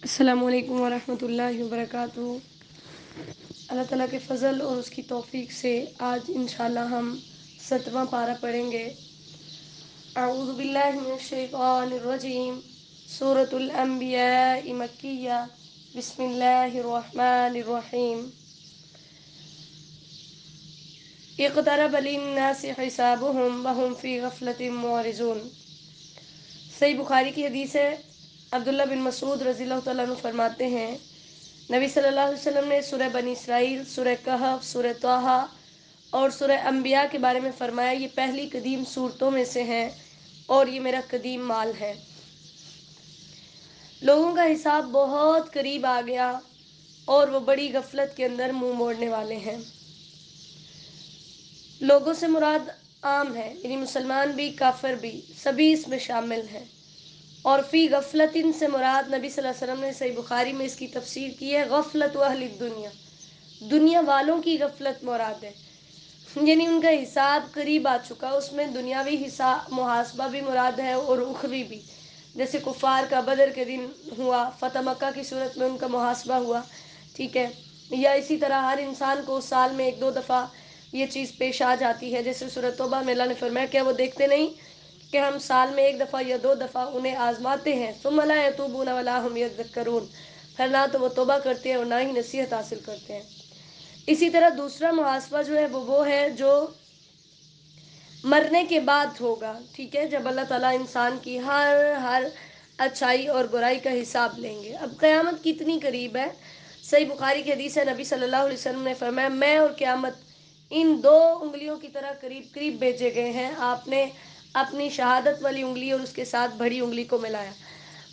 السلام علیکم ورحمۃ اللہ وبرکاتہ۔ اللہ تعالیٰ کے فضل اور اس کی توفیق سے آج انشاءاللہ ہم 7واں پارہ پڑھیں گے۔ اعوذ باللہ من الشیطان الرجیم، سورۃ الانبیاء مکیہ، بسم اللہ الرحمن الرحیم۔ اقترب للناس حسابهم وهم فی غفلۃ معرضون۔ صحیح بخاری کی حدیث ہے۔ عبداللہ بن مسعود رضی اللہ تعالیٰ عنہ فرماتے ہیں، نبی صلی اللہ علیہ وسلم نے سورہ بنی اسرائیل، سورہ کہف، سورہ طٰہٰ اور سورہ انبیاء کے بارے میں فرمایا، یہ پہلی قدیم صورتوں میں سے ہیں اور یہ میرا قدیم مال ہے۔ لوگوں کا حساب بہت قریب آ گیا اور وہ بڑی غفلت کے اندر منہ موڑنے والے ہیں۔ لوگوں سے مراد عام ہے، یعنی مسلمان بھی کافر بھی سبھی اس میں شامل ہیں، اور فی غفلت سے مراد نبی صلی اللہ علیہ وسلم نے صحیح بخاری میں اس کی تفسیر کی ہے، غفلت اہل الدنیا، دنیا والوں کی غفلت مراد ہے، یعنی ان کا حساب قریب آ چکا، اس میں دنیاوی حساب محاسبہ بھی مراد ہے اور اخروی بھی، جیسے کفار کا بدر کے دن ہوا، فتح مکہ کی صورت میں ان کا محاسبہ ہوا، ٹھیک ہے، یا اسی طرح ہر انسان کو سال میں 1-2 دفعہ یہ چیز پیش آ جاتی ہے، جیسے سورۃ توبہ میں اللہ نے فرمایا، کیا وہ دیکھتے نہیں کہ ہم سال میں 1 دفعہ یا 2 دفعہ انہیں آزماتے ہیں، ثم لا یتوبون ولا هم یذکرون، پھر نہ تو وہ توبہ کرتے ہیں اور نہ ہی نصیحت حاصل کرتے ہیں۔ اسی طرح دوسرا محاسبہ جو ہے وہ ہے جو مرنے کے بعد ہوگا، ٹھیک ہے، جب اللہ تعالیٰ انسان کی ہر اچھائی اور برائی کا حساب لیں گے۔ اب قیامت کتنی قریب ہے؟ صحیح بخاری کی حدیث ہے، نبی صلی اللہ علیہ وسلم نے فرمایا، میں اور قیامت ان 2 انگلیوں کی طرح قریب قریب بھیجے گئے ہیں۔ آپ نے اپنی شہادت والی انگلی اور اس کے ساتھ بڑی انگلی کو ملایا۔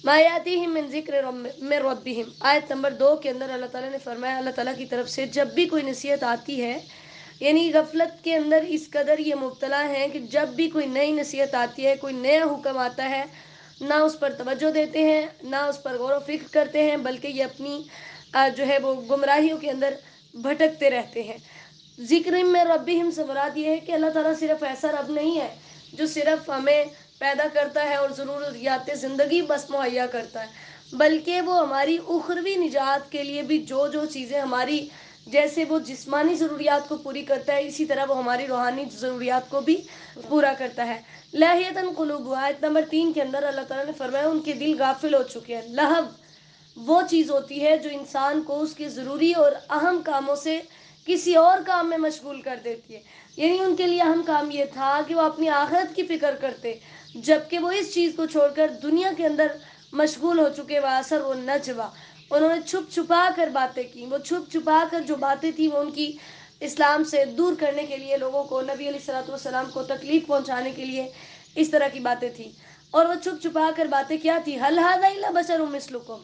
ما یاتیہم من ذکر من ربہم، آیت نمبر 2 کے اندر اللہ تعالیٰ نے فرمایا، اللہ تعالیٰ کی طرف سے جب بھی کوئی نصیحت آتی ہے، یعنی غفلت کے اندر اس قدر یہ مبتلا ہیں کہ جب بھی کوئی نئی نصیحت آتی ہے، کوئی نیا حکم آتا ہے، نہ اس پر توجہ دیتے ہیں، نہ اس پر غور و فکر کرتے ہیں، بلکہ یہ اپنی جو ہے وہ گمراہیوں کے اندر بھٹکتے رہتے ہیں۔ ذکر میں ربہم سے مراد یہ ہے کہ اللہ تعالیٰ صرف ایسا رب نہیں ہے جو صرف ہمیں پیدا کرتا ہے اور ضروریات زندگی بس مہیا کرتا ہے، بلکہ وہ ہماری اخروی نجات کے لیے بھی جو چیزیں ہماری، جیسے وہ جسمانی ضروریات کو پوری کرتا ہے، اسی طرح وہ ہماری روحانی ضروریات کو بھی پورا کرتا ہے۔ لاہیۃ قلوبہا، آیت نمبر 3 کے اندر اللہ تعالیٰ نے فرمایا، ان کے دل غافل ہو چکے ہیں۔ لہو وہ چیز ہوتی ہے جو انسان کو اس کے ضروری اور اہم کاموں سے کسی اور کام میں مشغول کر دیتی ہے، یعنی ان کے لیے اہم کام یہ تھا کہ وہ اپنی آخرت کی فکر کرتے، جبکہ وہ اس چیز کو چھوڑ کر دنیا کے اندر مشغول ہو چکے۔ وَأَسَرُّوا النَّجْوَىٰ، انہوں نے چھپ چھپا کر باتیں کی، وہ چھپ چھپا کر جو باتیں تھیں وہ ان کی اسلام سے دور کرنے کے لیے، لوگوں کو، نبی علیہ الصلوۃ والسلام کو تکلیف پہنچانے کے لیے اس طرح کی باتیں تھیں، اور وہ چھپ چھپا کر باتیں کیا تھی؟ هَلْ هَٰذَا إِلَّا بَشَرٌ مِثْلُكُمْ،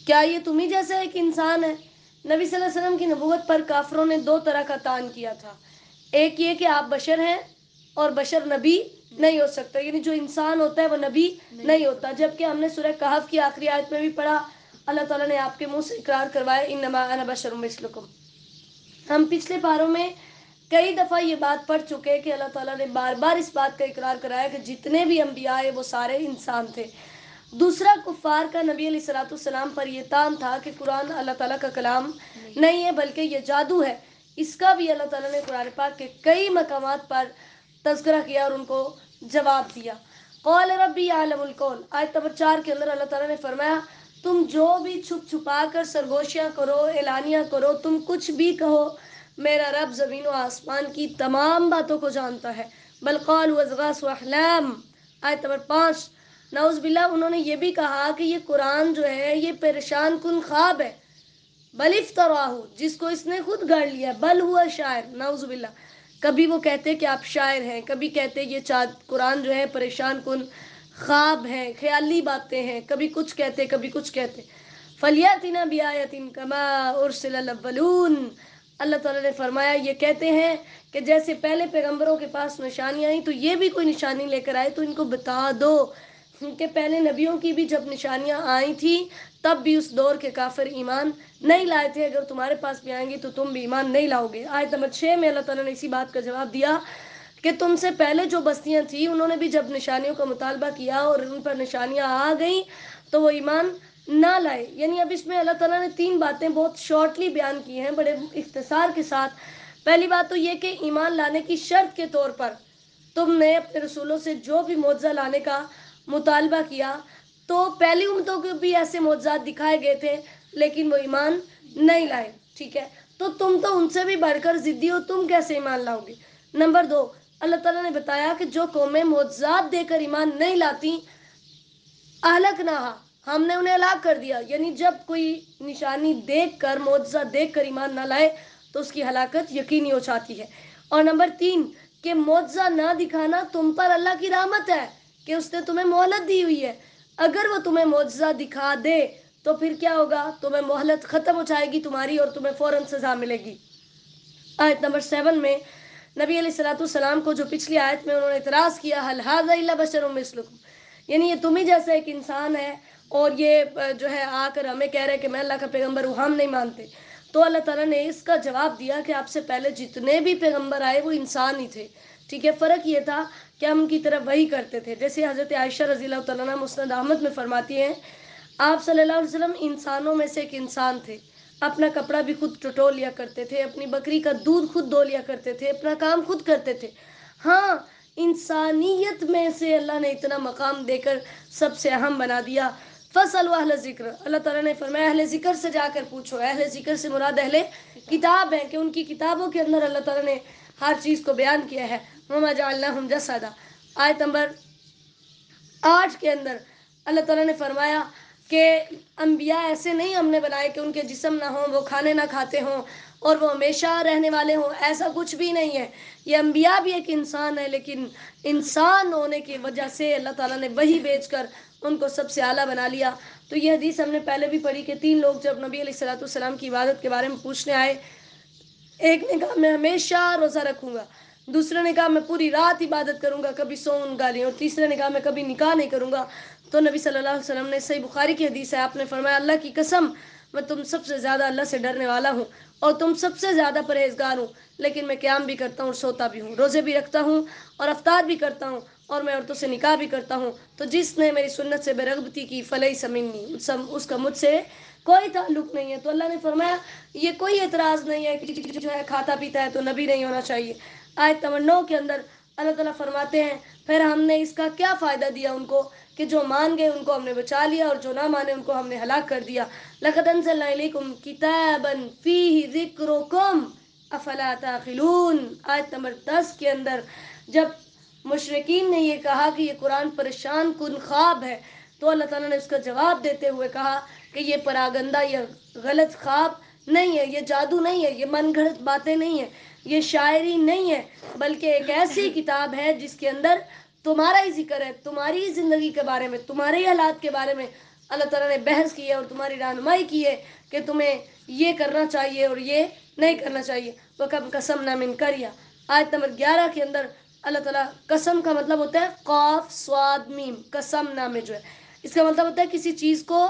کیا یہ تم ہی جیسا ایک انسان ہے؟ نبی صلی اللہ علیہ وسلم کی نبوت پر کافروں نے 2 طرح کا طعن کیا تھا، ایک یہ کہ آپ بشر ہیں اور بشر نبی نہیں ہو سکتا، یعنی جو انسان ہوتا ہے وہ نبی نہیں ہوتا، جبکہ ہم نے سورہ کہف کی آخری آیت میں بھی پڑھا، اللہ تعالیٰ نے آپ کے منہ سے اقرار کروایا، انما انا بشر مثلکم۔ ہم پچھلے پاروں میں کئی دفعہ یہ بات پڑھ چکے کہ اللہ تعالیٰ نے بار بار اس بات کا اقرار کرایا کہ جتنے بھی انبیاء ہیں وہ سارے انسان تھے۔ دوسرا کفار کا نبی علیہ الصلوۃ والسلام پر یہ طعن تھا کہ قرآن اللہ تعالیٰ کا کلام نہیں ہے بلکہ یہ جادو ہے، اس کا بھی اللہ تعالیٰ نے قرآن پاک کے کئی مقامات پر تذکرہ کیا اور ان کو جواب دیا۔ قال ربی یعلم القول، آیت نمبر 4 کے اندر اللہ تعالیٰ نے فرمایا، تم جو بھی چھپ چھپا کر سرگوشیاں کرو، اعلانیہ کرو، تم کچھ بھی کہو، میرا رب زمین و آسمان کی تمام باتوں کو جانتا ہے۔ بل قالوا اضغاث احلام، آیت نمبر 5، نعوذ باللہ انہوں نے یہ بھی کہا کہ یہ قرآن جو ہے یہ پریشان کن خواب ہے، بل افتراہ، جس کو اس نے خود گھڑ لیا، بل ہوا شاعر، نعوذ باللہ، کبھی وہ کہتے کہ آپ شاعر ہیں، کبھی کہتے یہ قرآن جو ہے پریشان کن خواب ہے، خیالی باتیں ہیں، کبھی کچھ کہتے کبھی کچھ کہتے۔ فَلْيَأْتِنَا بِآیَةٍ كَمَا أُرْسِلَ الْأَوَّلُونَ، اللہ تعالیٰ نے فرمایا یہ کہتے ہیں کہ جیسے پہلے پیغمبروں کے پاس نشانیاں آئیں تو یہ بھی کوئی نشانی لے کر آئے، تو ان کو بتا دو کہ پہلے نبیوں کی بھی جب نشانیاں آئی تھیں تب بھی اس دور کے کافر ایمان نہیں لائے تھے، اگر تمہارے پاس بھی آئیں گی تو تم بھی ایمان نہیں لاؤ گے۔ آیت نمبر 6 میں اللہ تعالیٰ نے اسی بات کا جواب دیا کہ تم سے پہلے جو بستیاں تھیں انہوں نے بھی جب نشانیوں کا مطالبہ کیا اور ان پر نشانیاں آ گئیں تو وہ ایمان نہ لائے. یعنی اب اس میں اللہ تعالیٰ نے 3 باتیں بہت شارٹلی بیان کی ہیں بڑے اختصار کے ساتھ. پہلی بات تو یہ کہ ایمان لانے کی شرط کے طور پر تم نے اپنے رسولوں سے جو بھی معجزہ لانے کا مطالبہ کیا تو پہلی امتوں کے بھی ایسے معجزات دکھائے گئے تھے لیکن وہ ایمان نہیں لائے. ٹھیک ہے, تو تم تو ان سے بھی بڑھ کر ضدی ہو, تم کیسے ایمان لاؤ گے. نمبر 2, اللہ تعالیٰ نے بتایا کہ جو قومیں معجزات دے کر ایمان نہیں لاتی اہلکناہا, ہم نے انہیں ہلاک کر دیا. یعنی جب کوئی نشانی دیکھ کر معجزہ دیکھ کر ایمان نہ لائے تو اس کی ہلاکت یقینی ہو جاتی ہے. اور نمبر 3 کہ معجزہ نہ دکھانا تم پر اللہ کی رحمت ہے کہ اس نے تمہیں مہلت دی ہوئی ہے. اگر وہ تمہیں معجزہ دکھا دے تو پھر کیا ہوگا, تمہیں مہلت ختم ہو جائے گی تمہاری اور تمہیں فوراً سزا ملے گی. آیت نمبر 7 میں نبی علیہ الصلوۃ والسلام کو جو پچھلی آیت میں انہوں نے اعتراض کیا, حل ھذا الا بشر مثلکم, یعنی یہ تم ہی جیسا ایک انسان ہے اور یہ جو ہے آ کر ہمیں کہہ رہے کہ میں اللہ کا پیغمبر ہوں, ہم نہیں مانتے. تو اللہ تعالیٰ نے اس کا جواب دیا کہ آپ سے پہلے جتنے بھی پیغمبر آئے وہ انسان ہی تھے. ٹھیک ہے, فرق یہ تھا کہ ہم ان کی طرف وحی کرتے تھے. جیسے حضرت عائشہ رضی اللہ تعالیٰ عنہا مسند احمد میں فرماتی ہیں, آپ صلی اللہ علیہ وسلم انسانوں میں سے ایک انسان تھے. اپنا کپڑا بھی خود ٹٹو لیا کرتے تھے, اپنی بکری کا دودھ خود دھو لیا کرتے تھے, اپنا کام خود کرتے تھے. ہاں, انسانیت میں سے اللہ نے اتنا مقام دے کر سب سے اہم بنا دیا. فَاسْأَلُوا أَهْلَ الذِّكْرِ, اللہ تعالیٰ نے فرمایا اہل ذکر سے جا کر پوچھو. اہل ذکر سے مراد اہل کتاب ہے کہ ان کی کتابوں کے اندر اللہ تعالیٰ نے ہر چیز کو بیان کیا ہے. وَمَا جَعَلْنَاهُمْ جَسَدًا, آیت نمبر 8 کے اندر اللہ تعالیٰ نے فرمایا کہ انبیاء ایسے نہیں ہم نے بنائے کہ ان کے جسم نہ ہوں, وہ کھانے نہ کھاتے ہوں اور وہ ہمیشہ رہنے والے ہوں. ایسا کچھ بھی نہیں ہے. یہ انبیاء بھی ایک انسان ہے لیکن انسان ہونے کی وجہ سے اللہ تعالیٰ نے وہی بھیج کر ان کو سب سے اعلیٰ بنا لیا. تو یہ حدیث ہم نے پہلے بھی پڑھی کہ 3 لوگ جب نبی علیہ الصلوۃ والسلام کی عبادت کے بارے میں پوچھنے آئے, ایک نے کہا میں ہمیشہ روزہ رکھوں گا, دوسرے نے کہا میں پوری رات عبادت کروں گا, کبھی سوؤں گا نہیں, اور تیسرے نے کہا میں کبھی نکاح نہیں کروں گا. تو نبی صلی اللہ علیہ وسلم نے, صحیح بخاری کی حدیث ہے, آپ نے فرمایا اللہ کی قسم میں تم سب سے زیادہ اللہ سے ڈرنے والا ہوں اور تم سب سے زیادہ پرہیزگار ہوں, لیکن میں قیام بھی کرتا ہوں اور سوتا بھی ہوں, روزے بھی رکھتا ہوں اور افطار بھی کرتا ہوں اور میں عورتوں سے نکاح بھی کرتا ہوں. تو جس نے میری سنت سے بے رغبتی کی فلیس منی, اس کا مجھ سے کوئی تعلق نہیں ہے. تو اللہ نے فرمایا یہ کوئی اعتراض نہیں ہے کہ جو ہے کھاتا پیتا ہے تو نبی نہیں ہونا چاہیے. آیت نمبر 9 کے اندر اللہ تعالیٰ فرماتے ہیں پھر ہم نے اس کا کیا فائدہ دیا ان کو کہ جو مان گئے ان کو ہم نے بچا لیا اور جو نہ مانے ان کو ہم نے ہلاک کر دیا. لَقَدْ أَنزَلْنَا إِلَيْكُمْ كِتَابًا فِيهِ ذِكْرُكُمْ أَفَلَا تَعْقِلُونَ, آیت نمبر 10 کے اندر جب مشرکین نے یہ کہا کہ یہ قرآن پریشان کن خواب ہے تو اللہ تعالیٰ نے اس کا جواب دیتے ہوئے کہا کہ یہ پراگندہ, یہ غلط خواب نہیں ہے, یہ جادو نہیں ہے, یہ من گھڑت باتیں نہیں ہیں, یہ شاعری نہیں ہے, بلکہ ایک ایسی کتاب ہے جس کے اندر تمہارا ہی ذکر ہے, تمہاری ہی زندگی کے بارے میں, تمہارے ہی حالات کے بارے میں اللہ تعالیٰ نے بحث کی ہے اور تمہاری رہنمائی کی ہے کہ تمہیں یہ کرنا چاہیے اور یہ نہیں کرنا چاہیے. وَكَمْ قَسَمْنَا مِنْ قَرْيَةٍ, آیت نمبر 11 کے اندر اللہ تعالیٰ, قسم کا مطلب ہوتا ہے قاف صاد میم, قسم نامے جو ہے اس کا مطلب ہوتا ہے کسی چیز کو,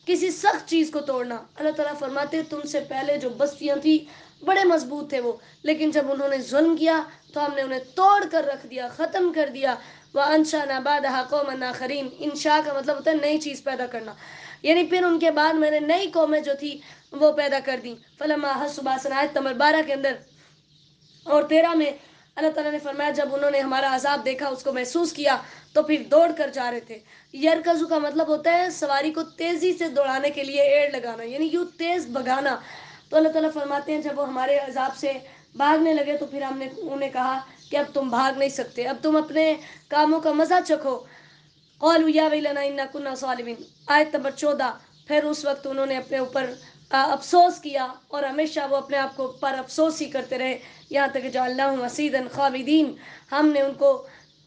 کسی سخت چیز کو توڑنا. اللہ تعالیٰ فرماتے ہیں تم سے پہلے جو بستیاں تھیں بڑے مضبوط تھے وہ, لیکن جب انہوں نے ظلم کیا تو ہم نے انہیں توڑ کر رکھ دیا, ختم کر دیا. وَأَنشَأْنَا بَعْدَهَا قَوْمًا آخَرِينَ, انشاء کا مطلب ہوتا ہے نئی چیز پیدا کرنا, یعنی پھر ان کے بعد میں نے نئی قومیں جو تھی وہ پیدا کر دی. فَلَمَّا أَحَسُّوا بَأْسَنَا, آیت نمبر 12 کے اندر اور 13 میں اللہ تعالیٰ نے فرمایا جب انہوں نے ہمارا عذاب دیکھا, اس کو محسوس کیا تو پھر دوڑ کر جا رہے تھے. یرکزو کا مطلب ہوتا ہے سواری کو تیزی سے دوڑانے کے لیے ایڑ لگانا, یعنی یوں تیز بھگانا. تو اللہ تعالیٰ فرماتے ہیں جب وہ ہمارے عذاب سے بھاگنے لگے تو پھر ہم نے انہیں کہا کہ اب تم بھاگ نہیں سکتے, اب تم اپنے کاموں کا مزہ چکھو. قالوا یا ویلنا انا کنا ظالمین, آیت نمبر 14, پھر اس وقت انہوں نے اپنے اوپر افسوس کیا اور ہمیشہ وہ اپنے آپ کو پر افسوس ہی کرتے رہے, یہاں تک کہ جعلناہم حصیدا خامدین, ہم نے ان کو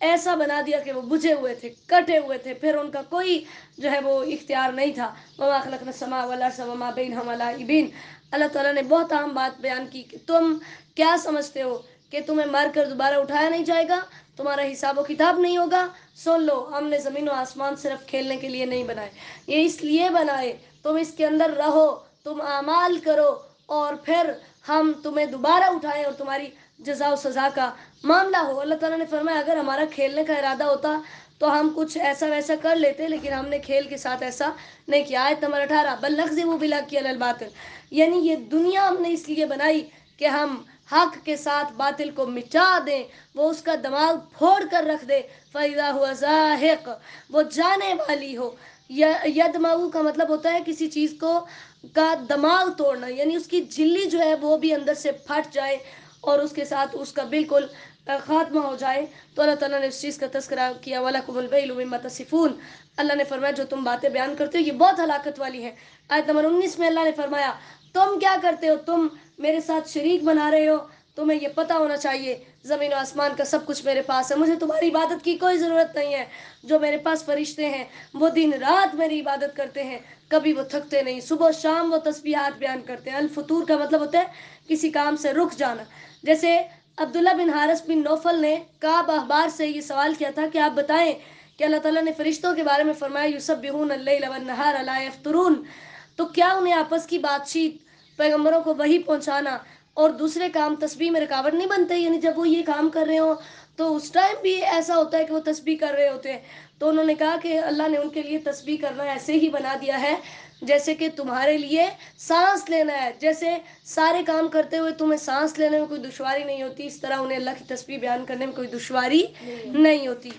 ایسا بنا دیا کہ وہ بجھے ہوئے تھے, کٹے ہوئے تھے, پھر ان کا کوئی جو ہے وہ اختیار نہیں تھا. وما خلقنا السماء والارض وما بینہما لاعبین, اللہ تعالیٰ نے بہت اہم بات بیان کی کہ تم کیا سمجھتے ہو کہ تمہیں مر کر دوبارہ اٹھایا نہیں جائے گا, تمہارا حساب و کتاب نہیں ہوگا. سن لو, ہم نے زمین و آسمان صرف کھیلنے کے لیے نہیں بنائے, یہ اس لیے بنائے تم اس کے اندر رہو, تم اعمال کرو اور پھر ہم تمہیں دوبارہ اٹھائیں اور تمہاری جزا و سزا کا معاملہ ہو. اللہ تعالیٰ نے فرمایا اگر ہمارا کھیلنے کا ارادہ ہوتا تو ہم کچھ ایسا ویسا کر لیتے، لیکن ہم نے کھیل کے ساتھ ایسا نہیں کیا۔ آیت نمبر 18 بل نقذف بالحق علی الباطل، یعنی یہ دنیا ہم نے اس لیے بنائی کہ ہم حق کے ساتھ باطل کو مٹا دیں، وہ اس کا دماغ پھوڑ کر رکھ دے۔ فَإِذَا هُوَ زَاهِقٌ، وہ جانے والی ہو۔ یدمعو کا مطلب ہوتا ہے کسی چیز کو کا دماغ توڑنا، یعنی اس کی جھلی جو ہے وہ بھی اندر سے پھٹ جائے اور اس کے ساتھ اس کا بالکل خاتمہ ہو جائے۔ تو اللہ تعالیٰ نے اس چیز کا تذکرہ کیا، وَلَكُمُ الْوَيْلُ مِمَّا تَصِفُونَ، اللہ نے فرمایا جو تم باتیں بیان کرتے ہو یہ بہت ہلاکت والی ہے۔ آیت نمبر 19 میں اللہ نے فرمایا تم کیا کرتے ہو، تم میرے ساتھ شریک بنا رہے ہو، تمہیں یہ پتہ ہونا چاہیے زمین و آسمان کا سب کچھ میرے پاس ہے، مجھے تمہاری عبادت کی کوئی ضرورت نہیں ہے۔ جو میرے پاس فرشتے ہیں وہ دن رات میری عبادت کرتے ہیں، کبھی وہ تھکتے نہیں، صبح و شام وہ تسبیحات بیان کرتے ہیں۔ الفطور کا مطلب ہوتا ہے کسی کام سے رک جانا۔ جیسے عبداللہ بن حارث بن نوفل نے کعب احبار سے یہ سوال کیا تھا کہ آپ بتائیں کہ اللہ تعالیٰ نے فرشتوں کے بارے میں فرمایا یسبحون اللیل والنہار لا یفترون، تو کیا انہیں آپس کی بات چیت، پیغمبروں کو وحی پہنچانا اور دوسرے کام تسبیح میں رکاوٹ نہیں بنتے؟ یعنی جب وہ یہ کام کر رہے ہوں تو اس ٹائم بھی ایسا ہوتا ہے کہ وہ تسبیح کر رہے ہوتے ہیں؟ تو انہوں نے کہا کہ اللہ نے ان کے لیے تسبیح کرنا ایسے ہی بنا دیا ہے جیسے کہ تمہارے لیے سانس لینا ہے، جیسے سارے کام کرتے ہوئے تمہیں سانس لینے میں کوئی دشواری نہیں ہوتی، اس طرح انہیں اللہ کی تسبیح بیان کرنے میں کوئی دشواری نہیں ہوتی۔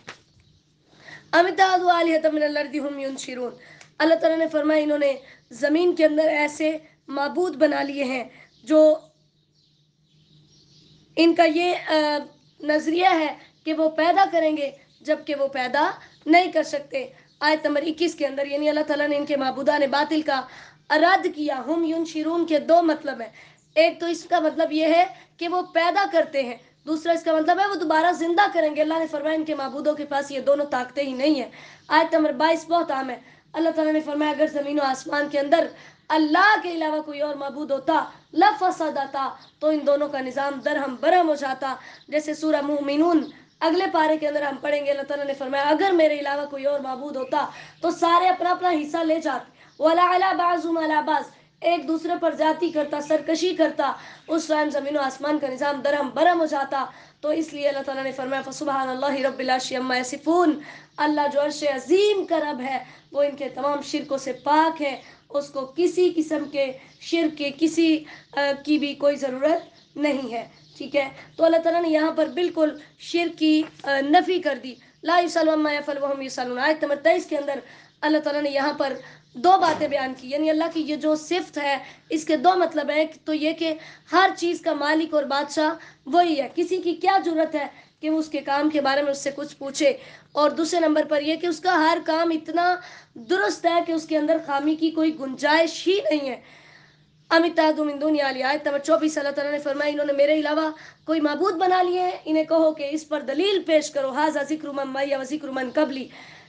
اَمِتَّخَذُوا آلِهَةً مِنَ الْأَرْضِ هُمْ يُنشِرُونَ، اللہ تعالیٰ نے فرمایا انہوں نے زمین کے اندر ایسے معبود بنا لیے ہیں جو ان کا یہ نظریہ ہے کہ وہ پیدا کریں گے جبکہ وہ پیدا نہیں کر سکتے۔ آیت نمبر 21 کے اندر یعنی اللہ تعالیٰ نے ان کے معبودان باطل کا رد کیا۔ ہم ینشرون کے دو مطلب ہیں، ایک تو اس کا مطلب یہ ہے کہ وہ پیدا کرتے ہیں، دوسرا اس کا مطلب ہے وہ دوبارہ زندہ کریں گے۔ اللہ نے فرمایا ان کے معبودوں کے پاس یہ دونوں طاقتیں ہی نہیں ہیں۔ آیت نمبر 22 بہت اہم ہے، اللہ تعالیٰ نے فرمایا اگر زمین و آسمان کے اندر اللہ کے علاوہ کوئی اور معبود ہوتا لفسدتا، تو ان دونوں کا نظام درہم برہم ہو جاتا۔ جیسے سورہ مومنون اگلے پارے کے اندر ہم پڑھیں گے، اللہ تعالیٰ نے فرمایا اگر میرے علاوہ کوئی اور معبود ہوتا تو سارے اپنا اپنا حصہ لے جاتے، وَلَعَلَى بَعْضُهُمْ عَلَى بَعْضٍ، ایک دوسرے پر زیادتی کرتا، سرکشی کرتا، اس ٹائم زمین و آسمان کا نظام درہم برہم ہو جاتا۔ تو اس لیے اللہ تعالیٰ نے فرمایا فَسُبْحَانَ اللَّهِ رَبِّ الْعَرْشِ عَمَّا يَصِفُونَ، اللہ جو عرش عظیم کا رب ہے وہ ان کے تمام شرکوں سے پاک ہے، اس کو کسی قسم کے شرک کے کسی کی بھی کوئی ضرورت نہیں ہے۔ ٹھیک ہے، تو اللہ تعالیٰ نے یہاں پر بالکل شرک کی نفی کر دی، لا یسأل عما یفعل وہم یسألون۔ آیت نمبر 23 کے اندر اللہ تعالیٰ نے یہاں پر دو باتیں بیان کی، یعنی اللہ کی یہ جو صفت ہے اس کے دو مطلب ہیں، تو یہ کہ ہر چیز کا مالک اور بادشاہ وہی ہے، کسی کی کیا ضرورت ہے کہ وہ اس کے کام کے بارے میں اس سے کچھ پوچھے، اور دوسرے نمبر پر یہ کہ اس کا ہر کام اتنا درست ہے کہ اس کے اندر خامی کی کوئی گنجائش ہی نہیں ہے۔ اَمِتَّخَذُوا مِن دُونِهِ آلِهَةً، آیت نمبر 24 اللہ تعالیٰ نے فرمایا انہوں نے میرے علاوہ کوئی معبود بنا لیے ہیں، انہیں کہو کہ اس پر دلیل پیش کرو، ھذا ذکر من معی وذکر من قبلی،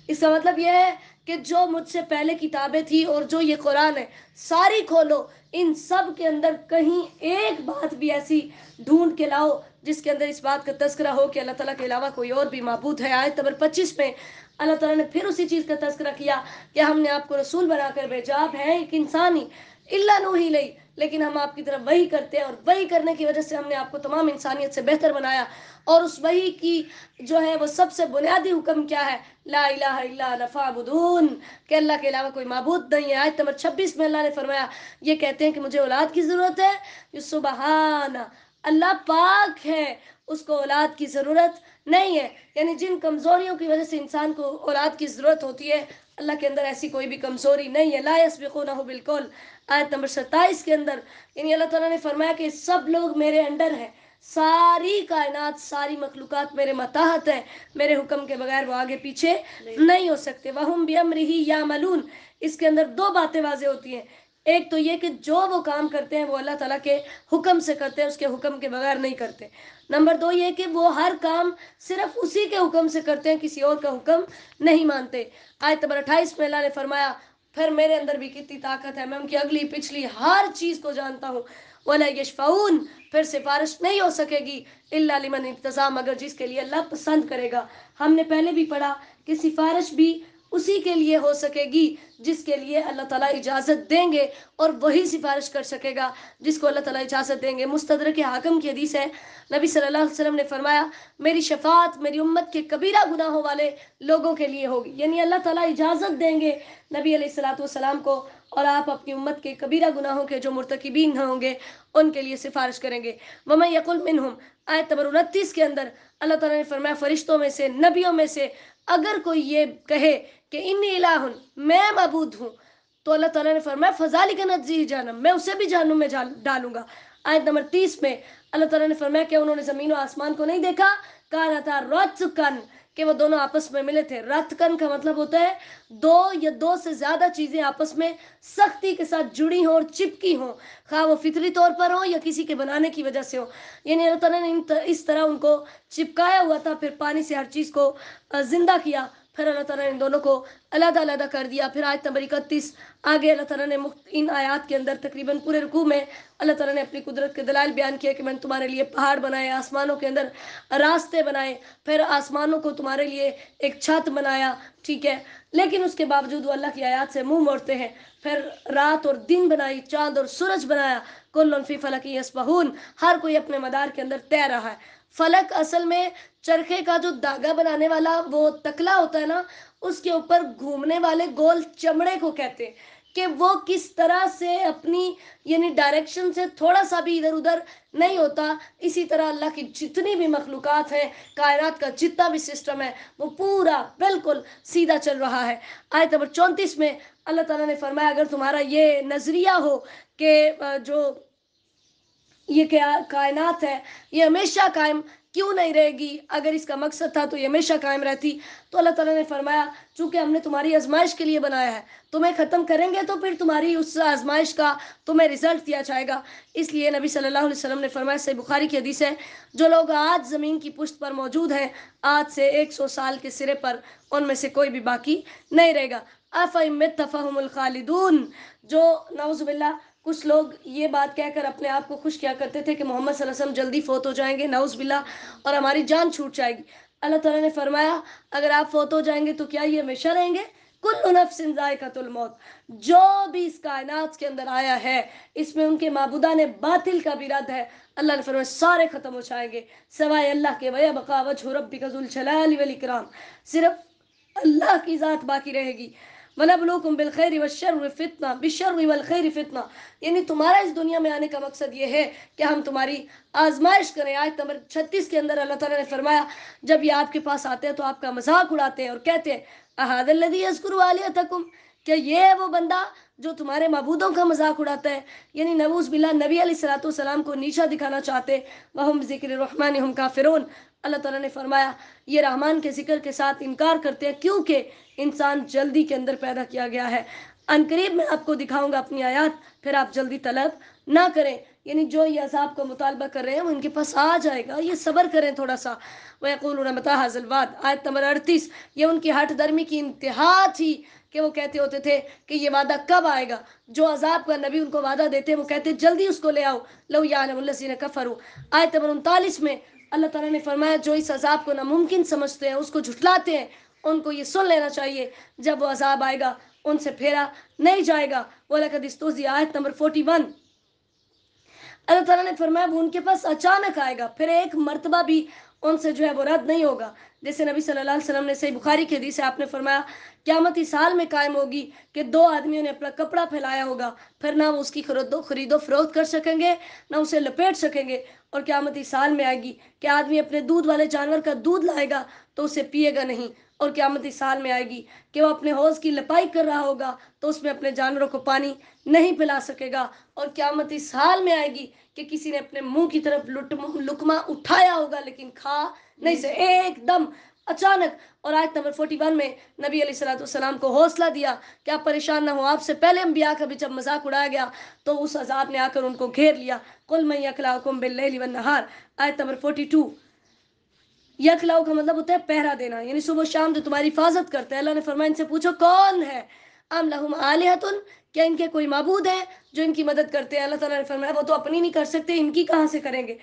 اس کا مطلب یہ ہے کہ جو مجھ سے پہلے کتابیں تھی اور جو یہ قرآن ہے ساری کھولو، ان سب کے اندر کہیں ایک بات بھی ایسی ڈھونڈ کے لاؤ جس کے اندر اس بات کا تذکرہ ہو کہ اللہ تعالیٰ کے علاوہ کوئی اور بھی معبود ہے۔ آیت نمبر 25 میں اللہ تعالیٰ نے پھر اسی چیز کا تذکرہ کیا کہ ہم نے آپ کو رسول بنا کر بھیجا، آپ ہیں ایک انسانی، الا نوحی الیہ، لیکن ہم آپ کی طرف وحی کرتے ہیں، اور وحی کرنے کی وجہ سے ہم نے آپ کو تمام انسانیت سے بہتر بنایا، اور اس وحی کی جو ہے وہ سب سے بنیادی حکم کیا ہے؟ لا الہ الا انا فاعبدون، کہ اللہ کے علاوہ کوئی معبود نہیں ہے۔ آیت نمبر 26 میں اللہ نے فرمایا یہ کہتے ہیں کہ مجھے اولاد کی ضرورت ہے، سبحان، اللہ پاک ہے، اس کو اولاد کی ضرورت نہیں ہے۔ یعنی جن کمزوریوں کی وجہ سے انسان کو اولاد کی ضرورت ہوتی ہے اللہ کے اندر ایسی کوئی بھی کمزوری نہیں ہے۔ لا یسبقونہ بالقول، آیت نمبر 27 کے اندر یعنی اللہ تعالیٰ نے فرمایا کہ سب لوگ میرے انڈر ہیں، ساری کائنات ساری مخلوقات میرے متحت ہیں، میرے حکم کے بغیر وہ آگے پیچھے نہیں ہو سکتے۔ وَهُمْ بِأَمْرِهِ يَعْمَلُونَ، اس کے اندر دو باتیں واضح ہوتی ہیں، ایک تو یہ کہ جو وہ کام کرتے ہیں وہ اللہ تعالیٰ کے حکم سے کرتے ہیں، اس کے حکم کے بغیر نہیں کرتے۔ نمبر دو یہ کہ وہ ہر کام صرف اسی کے حکم سے کرتے ہیں، کسی اور کا حکم نہیں مانتے۔ آیت نمبر 28 میں اللہ نے فرمایا پھر میرے اندر بھی کتنی طاقت ہے، میں ان کی اگلی پچھلی ہر چیز کو جانتا ہوں۔ وَلَا يَشْفَعُونَ، پھر سفارش نہیں ہو سکے گی، إِلَّا لِمَنِ ارْتَضَىٰ، مگر جس کے لیے اللہ پسند کرے گا۔ ہم نے پہلے بھی پڑھا کہ سفارش بھی اسی کے لیے ہو سکے گی جس کے لیے اللہ تعالیٰ اجازت دیں گے، اور وہی سفارش کر سکے گا جس کو اللہ تعالیٰ اجازت دیں گے۔ مستدرک حاکم کی حدیث ہے، نبی صلی اللہ علیہ وسلم نے فرمایا میری شفاعت میری امت کے کبیرہ گناہوں والے لوگوں کے لیے ہوگی، یعنی اللہ تعالیٰ اجازت دیں گے نبی علیہ الصلوۃ والسلام کو، اور آپ اپنی امت کے کبیرہ گناہوں کے جو مرتکبین ہوں گے ان کے لیے سفارش کریں گے۔ وَمَن يَقُلْ مِنْهُمْ، آیت نمبر 29 کے اندر اللہ تعالیٰ نے فرمایا فرشتوں میں سے، نبیوں میں سے اگر کوئی یہ کہے کہ انی الہ، میں معبود ہوں، تو اللہ تعالیٰ نے فرمایا فَذَلِكَ نَجْزِيهِ جہنم، میں اسے بھی جہنم میں ڈالوں گا۔ آیت نمبر 30 میں اللہ تعالیٰ نے فرمایا کہ انہوں نے زمین و آسمان کو نہیں دیکھا، کانتا رتقن، کہ وہ دونوں آپس میں ملے تھے۔ رتقن کا مطلب ہوتا ہے دو یا دو سے زیادہ چیزیں آپس میں سختی کے ساتھ جڑی ہوں اور چپکی ہوں، خواہ وہ فطری طور پر ہوں یا کسی کے بنانے کی وجہ سے ہو، یعنی اللہ تعالیٰ نے اس طرح ان کو چپکایا ہوا تھا، پھر پانی سے ہر چیز کو زندہ کیا، پھر اللہ تعالیٰ نے ان دونوں کو علیحدہ علیحدہ کر دیا۔ پھر آیت نمبر 31 آگے اللہ تعالیٰ نے ان آیات کے اندر تقریباً پورے رکوع میں اللہ تعالیٰ نے اپنی قدرت کے دلائل بیان کیا کہ میں نے تمہارے لیے پہاڑ بنائے، آسمانوں کے اندر راستے بنائے، پھر آسمانوں کو تمہارے لیے ایک چھت بنایا، ٹھیک ہے، لیکن اس کے باوجود وہ اللہ کی آیات سے منہ موڑتے ہیں۔ پھر رات اور دن بنائی، چاند اور سورج بنایا، کل فی فلک یسبحون، ہر کوئی اپنے مدار کے اندر تیر رہا ہے۔ فلک اصل میں چرخے کا جو دھاگا بنانے والا وہ تکلا ہوتا ہے نا، اس کے اوپر گھومنے والے گول چمڑے کو کہتے ہیں، کہ وہ کس طرح سے اپنی یعنی ڈائریکشن سے تھوڑا سا بھی ادھر ادھر نہیں ہوتا، اسی طرح اللہ کی جتنی بھی مخلوقات ہیں، کائنات کا جتنا بھی سسٹم ہے، وہ پورا بالکل سیدھا چل رہا ہے۔ آیت نمبر 34 میں اللہ تعالیٰ نے فرمایا اگر تمہارا یہ نظریہ ہو کہ جو یہ کائنات ہے یہ ہمیشہ قائم کیوں نہیں رہے گی، اگر اس کا مقصد تھا تو یہ ہمیشہ قائم رہتی، تو اللہ تعالیٰ نے فرمایا چونکہ ہم نے تمہاری آزمائش کے لیے بنایا ہے، تمہیں ختم کریں گے تو پھر تمہاری اس آزمائش کا تمہیں رزلٹ دیا جائے گا۔ اس لیے نبی صلی اللہ علیہ وسلم نے فرمایا، صحیح بخاری کی حدیث ہے، جو لوگ آج زمین کی پشت پر موجود ہیں، آج سے 100 سال کے سرے پر ان میں سے کوئی بھی باقی نہیں رہے گا۔ أَفَإِن مِتَّ فَهُمُ الْخَالِدُونَ، جو نعوذ باللہ کچھ لوگ یہ بات کہہ کر اپنے آپ کو خوش کیا کرتے تھے کہ محمد صلی اللہ علیہ وسلم جلدی فوت ہو جائیں گے، نعوذ باللہ، اور ہماری جان چھوٹ جائے گی۔ اللہ تعالیٰ نے فرمایا اگر آپ فوت ہو جائیں گے تو کیا یہ ہمیشہ رہیں گے؟ کل نفس ذائقۃ الموت، جو بھی اس کائنات کے اندر آیا ہے اس میں ان کے معبودان باطل کا بھی رد ہے، اللہ نے فرمایا سارے ختم ہو جائیں گے سوائے اللہ کے، وَيَبْقَىٰ وَجْهُ رَبِّكَ ذُو الْجَلَالِ وَالْإِكْرَامِ، صرف اللہ کی ذات باقی رہے گی۔ وَنَبْلُوكُمْ بِالْخَيْرِ وَالشَّرِّ فِتْنَةً، بِالشَّرِّ وَالْخَيْرِ فِتْنَةً، یعنی تمہارا اس دنیا میں آنے کا مقصد یہ ہے کہ ہم تمہاری آزمائش کریں۔ آیت نمبر 36 کے اندر اللہ تعالیٰ نے فرمایا جب یہ آپ کے پاس آتے ہیں تو آپ کا مذاق اڑاتے ہیں اور کہتے ہیں أَهَٰذَا الَّذِي يَذْكُرُ آلِهَتَكُمْ، کہ یہ ہے وہ بندہ جو تمہارے معبودوں کا مذاق اڑاتا ہے، یعنی نعوذ باللہ نبی علیہ الصلوۃ والسلام کو نیچا دکھانا چاہتے، وَهُمْ بِذِكْرِ الرَّحْمَٰنِ هُمْ كَافِرُونَ۔ اللہ تعالیٰ نے فرمایا یہ رحمان کے ذکر کے ساتھ انکار کرتے ہیں کیونکہ انسان جلدی کے اندر پیدا کیا گیا ہے۔ ان قریب میں آپ کو دکھاؤں گا اپنی آیات، پھر آپ جلدی طلب نہ کریں، یعنی جو یہ عذاب کو مطالبہ کر رہے ہیں وہ ان کے پاس آ جائے گا، یہ صبر کریں تھوڑا سا۔ وَيَقُولُونَ مَتَىٰ هَٰذَا الْوَعْدُ، آیت نمبر 38، یہ ان کی ہٹ درمی کی انتہا تھی کہ وہ کہتے ہوتے تھے کہ یہ وعدہ کب آئے گا۔ جو عذاب کا نبی ان کو وعدہ دیتے وہ کہتے جلدی اس کو لے آؤ، لَوْ يَعْلَمُ الَّذِينَ كَفَرُوا۔ آیت نمبر 39 میں اللہ تعالیٰ نے فرمایا جو اس عذاب کو ناممکن سمجھتے ہیں، اس کو جھٹلاتے ہیں، ان کو یہ سن لینا چاہیے جب وہ عذاب آئے گا ان سے پھیرا نہیں جائے گا۔ وَلَقَدِ اسْتُهْزِئَ، آیت نمبر 41، اللہ تعالیٰ نے فرمایا وہ ان کے پاس اچانک آئے گا، پھر ایک مرتبہ بھی ان سے جو ہے وہ رد نہیں ہوگا۔ جیسے نبی صلی اللہ علیہ وسلم نے صحیح بخاری کی حدیث ہے، آپ نے فرمایا قیامت اس حال میں قائم ہوگی کہ دو آدمیوں نے اپنا کپڑا پھیلایا ہوگا، پھر نہ وہ اس کی خرید و فروخت کر سکیں گے نہ اسے لپیٹ سکیں گے، اور قیامت اس حال میں آئے گی کہ آدمی اپنے دودھ والے جانور کا دودھ لائے گا تو اسے پیے گا نہیں، اور قیامت اس حال میں آئے گی کہ وہ اپنے حوض کی لپائی کر رہا ہوگا تو اس میں اپنے جانوروں کو پانی نہیں پلا سکے گا، اور قیامت اس حال میں آئے گی کہ کسی نے اپنے منہ کی طرف لقمہ اٹھایا ہوگا لیکن کھا نہیں سے ایک دم اچانک۔ اور آیت نمبر 41 میں نبی علیہ الصلوۃ والسلام کو حوصلہ دیا کہ آپ پریشان نہ ہو، آپ سے پہلے انبیاء کا بھی جب مذاق اڑایا گیا تو اس عذاب نے آ کر ان کو گھیر لیا۔ قُلْ مَن يَكْلَؤُكُم بِاللَّيْلِ وَالنَّهَارِ، آیت نمبر 42، یکلاؤ کا مطلب ہوتا ہے پہرا دینا، یعنی صبح و شام جو تمہاری حفاظت کرتا ہے۔ اللہ نے فرمایا ان سے پوچھو کون ہے، ام لہم آلہۃ، کیا ان کے کوئی معبود ہیں جو ان کی مدد کرتے ہیں؟ اللہ تعالیٰ نے فرمایا وہ تو اپنی نہیں کر سکتے، ان کی کہاں سے کریں گے؟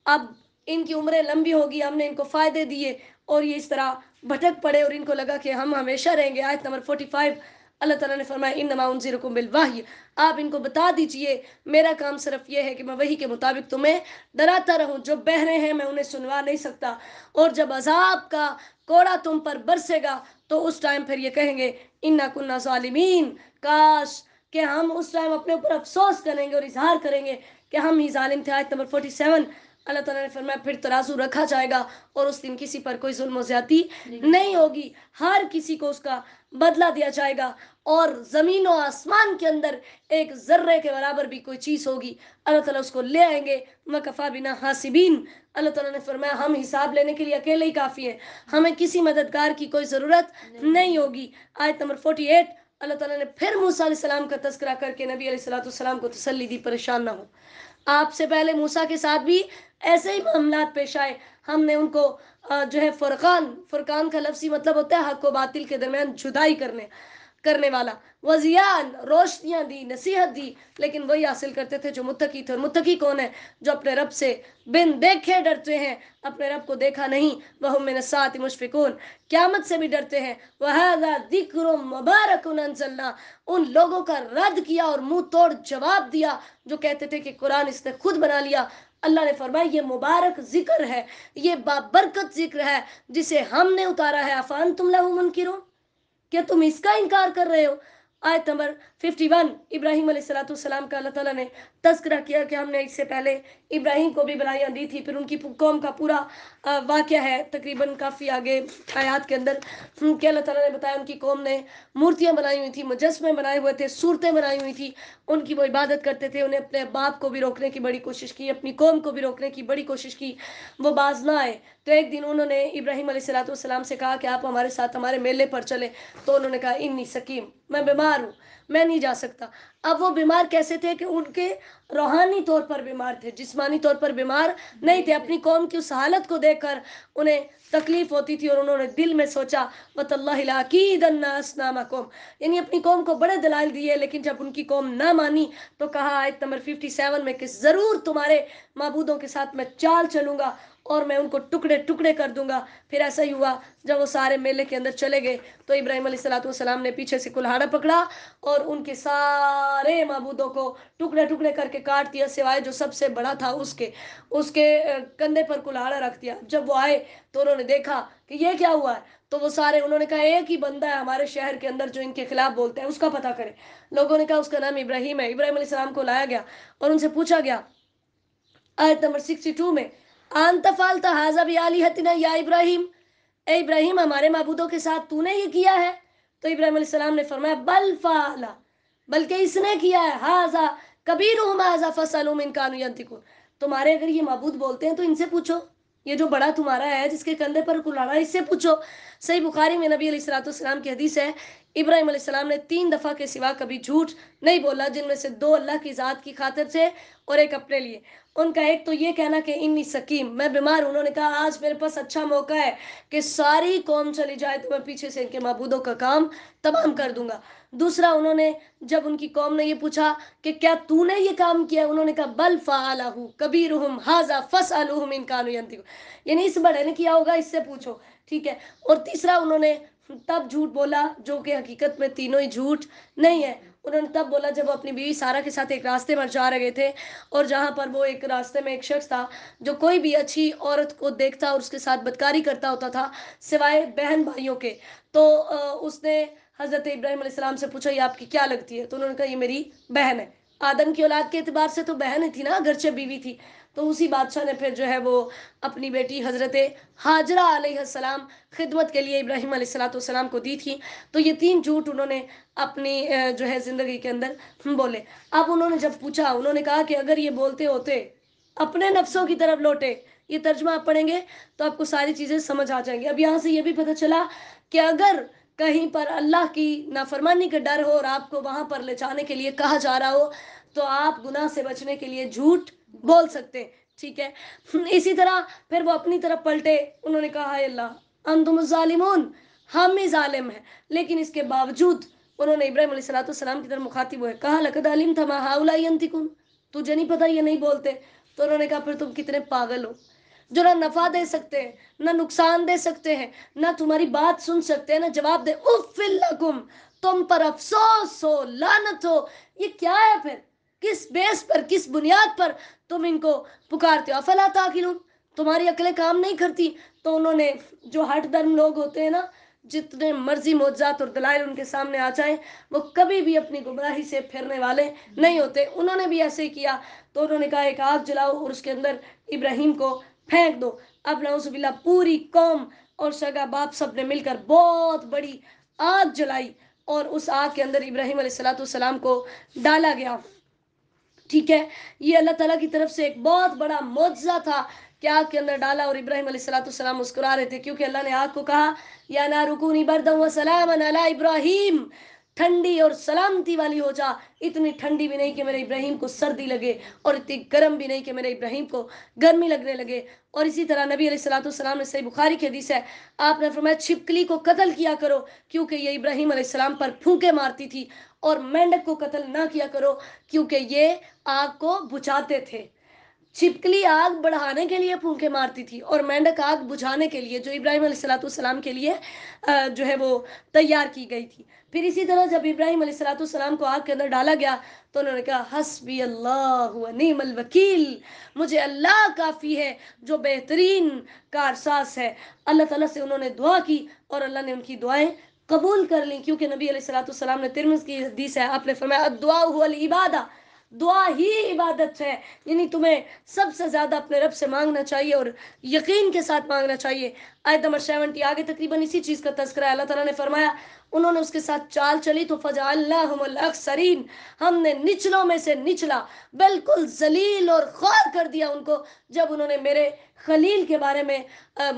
اب ان کی عمریں لمبی ہوگی، ہم نے ان کو فائدے دیے، اور یہ اس طرح بھٹک پڑے اور ان کو لگا کہ ہم ہمیشہ رہیں گے. آیت نمبر 45 اللہ تعالیٰ نے فرمایا انما انذرکم بالوحی، آپ ان کو بتا دیجئے میرا کام صرف یہ ہے کہ میں وحی کے مطابق تمہیں ڈراتا رہوں. جو بہرے ہیں میں انہیں سنوا نہیں سکتا، اور جب عذاب کا کوڑا تم پر برسے گا تو اس ٹائم پھر یہ کہیں گے انا کننا ظالمین، کاش کہ ہم اس ٹائم اپنے اوپر افسوس کریں گے اور اظہار کریں گے کہ ہم ہی ظالم تھے. آیت نمبر 47 اللہ تعالیٰ نے فرمایا پھر ترازو رکھا جائے گا اور اس دن کسی پر کوئی ظلم و زیادتی نہیں ہوگی، ہر کسی کو اس کا بدلہ دیا جائے گا، اور زمین و آسمان کے اندر ایک ذرے کے برابر بھی کوئی چیز ہوگی اللہ تعالیٰ اس کو لے آئیں گے. وَكَفَى بِنَا حَاسِبِينَ، اللہ تعالیٰ نے فرمایا ہم حساب لینے کے لیے اکیلے ہی کافی ہیں، ہمیں کسی مددگار کی کوئی ضرورت نہیں ہوگی. آیت نمبر 48 اللہ تعالیٰ نے پھر موسیٰ علیہ السلام کا تذکرہ کر کے نبی علیہ السلام کو تسلی دی پریشان نہ ہو. آپ سے پہلے موسیٰ کے ساتھ بھی ایسے ہی معاملات پیش آئے، ہم نے ان کو جو ہے فرقان کا لفظی مطلب ہوتا ہے حق و باطل کے درمیان جدائی کرنے والا، وضیان روشنیاں دی، نصیحت دی، لیکن وہی حاصل کرتے تھے جو متقی تھے. اور متقی کون ہے؟ جو اپنے رب سے بن دیکھے ڈرتے ہیں، اپنے رب کو دیکھا نہیں. وَهُم مِّنَ السَّاعَةِ مُشْفِقُونَ، قیامت سے بھی ڈرتے ہیں. وَهَذَا ذِكْرٌ مُبَارَكٌ أَنزَلْنَاهُ، ان لوگوں کا رد کیا اور منہ توڑ جواب دیا جو کہتے تھے کہ قرآن اس نے خود بنا لیا. اللہ نے فرمایا یہ مبارک ذکر ہے، یہ بابرکت ذکر ہے جسے ہم نے اتارا ہے. أَفَأَنتُمْ لَهُ مُنْكِرُونَ، کیا تم اس کا انکار کر رہے ہو؟ آیت نمبر 51 ابراہیم علیہ السلام کا اللہ تعالیٰ نے تذکرہ کیا کہ ہم نے اس سے پہلے ابراہیم کو بھی بلائیاں دی تھی. پھر ان کی قوم کا پورا واقعہ ہے تقریباً کافی آگے آیات کے اندر کہ اللہ تعالیٰ نے بتایا ان کی قوم نے مورتیاں بنائی ہوئی تھی، مجسمے بنائے ہوئے تھے، صورتیں بنائی ہوئی تھی، ان کی وہ عبادت کرتے تھے. انہیں اپنے باپ کو بھی روکنے کی بڑی کوشش کی، اپنی قوم کو بھی روکنے کی بڑی کوشش کی، وہ باز نہ آئے. تو ایک دن انہوں نے ابراہیم علیہ السلام سے کہا کہ آپ ہمارے ساتھ ہمارے میلے پر چلیں. تو انہوں نے کہا انی سکیم، میں بیمار ہوں، میں نہیں جا سکتا. اب وہ بیمار کیسے تھے کہ ان کے روحانی طور پر بیمار تھے، جسمانی طور پر بیمار نہیں تھے. اپنی قوم کی اس حالت کو دیکھ کر انہیں تکلیف ہوتی تھی اور انہوں نے دل میں سوچا وَتَاللَّهِ لَأَكِيدَنَّ أَصْنَامَكُمْ، یعنی اپنی قوم کو بڑے دلائل دیے، لیکن جب ان کی قوم نہ مانی تو کہا آیت نمبر 57 میں کہ ضرور تمہارے معبودوں کے ساتھ میں چال چلوں گا اور میں ان کو ٹکڑے ٹکڑے کر دوں گا. پھر ایسا ہی ہوا، جب وہ سارے میلے کے اندر چلے گئے تو ابراہیم علیہ السلام نے پیچھے سے کلہاڑا پکڑا اور ان کے سارے معبودوں کو ٹکڑے ٹکڑے کر کے کاٹ دیا، سوائے جو سب سے بڑا تھا اس کے کندھے پر کلہاڑا رکھ دیا. جب وہ آئے تو انہوں نے دیکھا کہ یہ کیا ہوا ہے، تو وہ سارے انہوں نے کہا ایک ہی بندہ ہے ہمارے شہر کے اندر جو ان کے خلاف بولتے ہیں، اس کا پتہ کریں. لوگوں نے کہا اس کا نام ابراہیم ہے. ابراہیم علیہ السلام کو لایا گیا اور ان سے پوچھا گیا آیت نمبر 62 میں انت فعلت ھذا بآلہتنا یا ابراہیم، اے ابراہیم ہمارے معبودوں کے ساتھ تو نے یہ کیا ہے؟ تو ابراہیم علیہ السلام نے فرمایا بل فعل، بلکہ اس نے کیا ہے، ھذا کبیرھم ھذا فاسألوہم ان کانوا ینطقون، تمہارے اگر یہ معبود بولتے ہیں تو ان سے پوچھو، یہ جو بڑا تمہارا ہے جس کے کندھے پر کلاڑا ہے اس سے پوچھو. صحیح بخاری میں نبی علیہ السلام کی حدیث ہے ابراہیم علیہ السلام نے 3 دفعہ کے سوا کبھی جھوٹ نہیں بولا، جن میں سے 2 اللہ کی ذات کی خاطر سے اور ایک اپنے لیے. ان کا ایک تو یہ کہنا کہ انی سکیم، میں بیمار ہوں. انہوں نے کہا آج میرے پاس اچھا موقع ہے کہ ساری قوم چلی جائے تو میں پیچھے سے ان کے معبودوں کا کام تمام کر دوں گا. دوسرا انہوں نے جب ان کی قوم نے یہ پوچھا کہ کیا تو نے یہ کام کیا، انہوں نے کہا بل فعلہ کبیرھم ھذا فاسألوہم ان کانوا ینطقون، یعنی اس بڑے نے کیا ہوگا اس سے پوچھو. ٹھیک ہے. اور تیسرا انہوں نے تب جھوٹ بولا جو کہ حقیقت میں تینوں ہی جھوٹ نہیں ہے. انہوں نے تب بولا جب وہ اپنی بیوی سارہ کے ساتھ ایک راستے پر جا رہے تھے اور جہاں پر وہ ایک راستے میں ایک شخص تھا جو کوئی بھی اچھی عورت کو دیکھتا اور اس کے ساتھ بدکاری کرتا ہوتا تھا سوائے بہن بھائیوں کے، تو اس نے حضرت ابراہیم علیہ السلام سے پوچھا یہ آپ کی کیا لگتی ہے؟ تو انہوں نے کہا یہ میری بہن ہے. آدم کی اولاد کے اعتبار سے تو بہن ہی تھی نا، اگرچہ بیوی تھی. تو اسی بادشاہ نے پھر جو ہے وہ اپنی بیٹی حضرت ہاجرہ علیہ السلام خدمت کے لیے ابراہیم علیہ السلام کو دی تھی. تو یہ 3 جھوٹ انہوں نے اپنی جو ہے زندگی کے اندر بولے. اب انہوں نے جب پوچھا، انہوں نے کہا کہ اگر یہ بولتے ہوتے اپنے نفسوں کی طرف لوٹے، یہ ترجمہ آپ پڑھیں گے تو آپ کو ساری چیزیں سمجھ آ جائیں گی. اب یہاں سے یہ بھی پتہ چلا کہ اگر کہیں پر اللہ کی نافرمانی کا ڈر ہو اور آپ کو وہاں پر لے جانے کے لیے کہا جا رہا ہو تو آپ گناہ سے بچنے کے لیے جھوٹ بول سکتے. ٹھیک ہے. اسی طرح پھر وہ اپنی طرف پلٹے، انہوں نے کہا ہے اللہ انتم الظالمون، ہم ہی ظالم ہیں. لیکن اس کے باوجود انہوں نے ابراہیم علیہ السلام کی طرف مخاطب ہوئے کہا لقد علمت ما هؤلاء ينطقون، تجھے نہیں پتہ یہ نہیں بولتے؟ تو انہوں نے کہا پھر تم کتنے پاگل ہو، جو نہ نفع دے سکتے ہیں، نہ نقصان دے سکتے ہیں، نہ تمہاری بات سن سکتے ہیں، نہ جواب دے. اف لکم، تم پر افسوس ہو، لعنت ہو. یہ کیا ہے پھر؟ کس بیس پر، کس بنیاد پر تم ان کو پکارتے ہو؟ افلا تعقلون، تمہاری عقلیں کام نہیں کرتی. تو انہوں نے، جو ہٹ درم لوگ ہوتے ہیں نا، جتنے مرضی معجزات اور دلائل ان کے سامنے آ جائیں، وہ کبھی بھی اپنی گمراہی سے پھرنے والے نہیں ہوتے. انہوں نے بھی ایسے ہی کیا. تو انہوں نے کہا ایک آگ جلاؤ اور اس کے اندر ابراہیم کو پھینک دو. اب نعوذ باللہ پوری قوم اور سگا باپ سب نے مل کر بہت بڑی آگ جلائی اور اس آگ کے اندر ابراہیم علیہ السلام کو ڈالا گیا. ٹھیک ہے، یہ اللہ تعالیٰ کی طرف سے ایک بہت بڑا معجزہ تھا کہ آگ کے اندر ڈالا اور ابراہیم علیہ السلام مسکرا رہے تھے، کیونکہ اللہ نے آگ کو کہا یا نار کونی بردا وسلاما علی ابراہیم، ٹھنڈی اور سلامتی والی ہو جا. اتنی ٹھنڈی بھی نہیں کہ میرے ابراہیم کو سردی لگے اور اتنی گرم بھی نہیں کہ میرے ابراہیم کو گرمی لگنے لگے. اور اسی طرح نبی علیہ السلام نے، صحیح بخاری کی حدیث ہے، آپ نے فرمایا چھپکلی کو قتل کیا کرو کیونکہ یہ ابراہیم علیہ السلام پر پھونکے مارتی تھی، اور مینڈک کو قتل نہ کیا کرو کیونکہ یہ آگ کو بجھاتے تھے. چھپکلی آگ بڑھانے کے لیے پھونکے مارتی تھی اور مینڈک آگ بجھانے کے لیے، جو ابراہیم علیہ السلام کے لیے جو ہے وہ تیار کی گئی تھی. پھر اسی طرح جب ابراہیم علیہ السلام کو آگ کے اندر ڈالا گیا تو انہوں نے کہا حسبی اللہ و نعم الوکیل، مجھے اللہ کافی ہے جو بہترین کارساز ہے. اللہ تعالیٰ سے انہوں نے دعا کی اور اللہ نے ان کی دعائیں قبول کر لیں، کیونکہ نبی علیہ السلام نے، ترمذی کی حدیث ہے، آپ نے فرمایا الدعاء هو العبادہ، دعا ہی عبادت ہے. یعنی تمہیں سب سے زیادہ اپنے رب سے مانگنا چاہیے اور یقین کے ساتھ مانگنا چاہیے. آیت نمبر 70 آگے تقریباً اسی چیز کا تذکرہ ہے. اللہ تعالیٰ نے فرمایا انہوں نے اس کے ساتھ چال چلی تو فجعلناہم الاخسرین، ہم نے نچلوں میں سے نچلا، بالکل ذلیل اور خوار کر دیا ان کو جب انہوں نے میرے خلیل کے بارے میں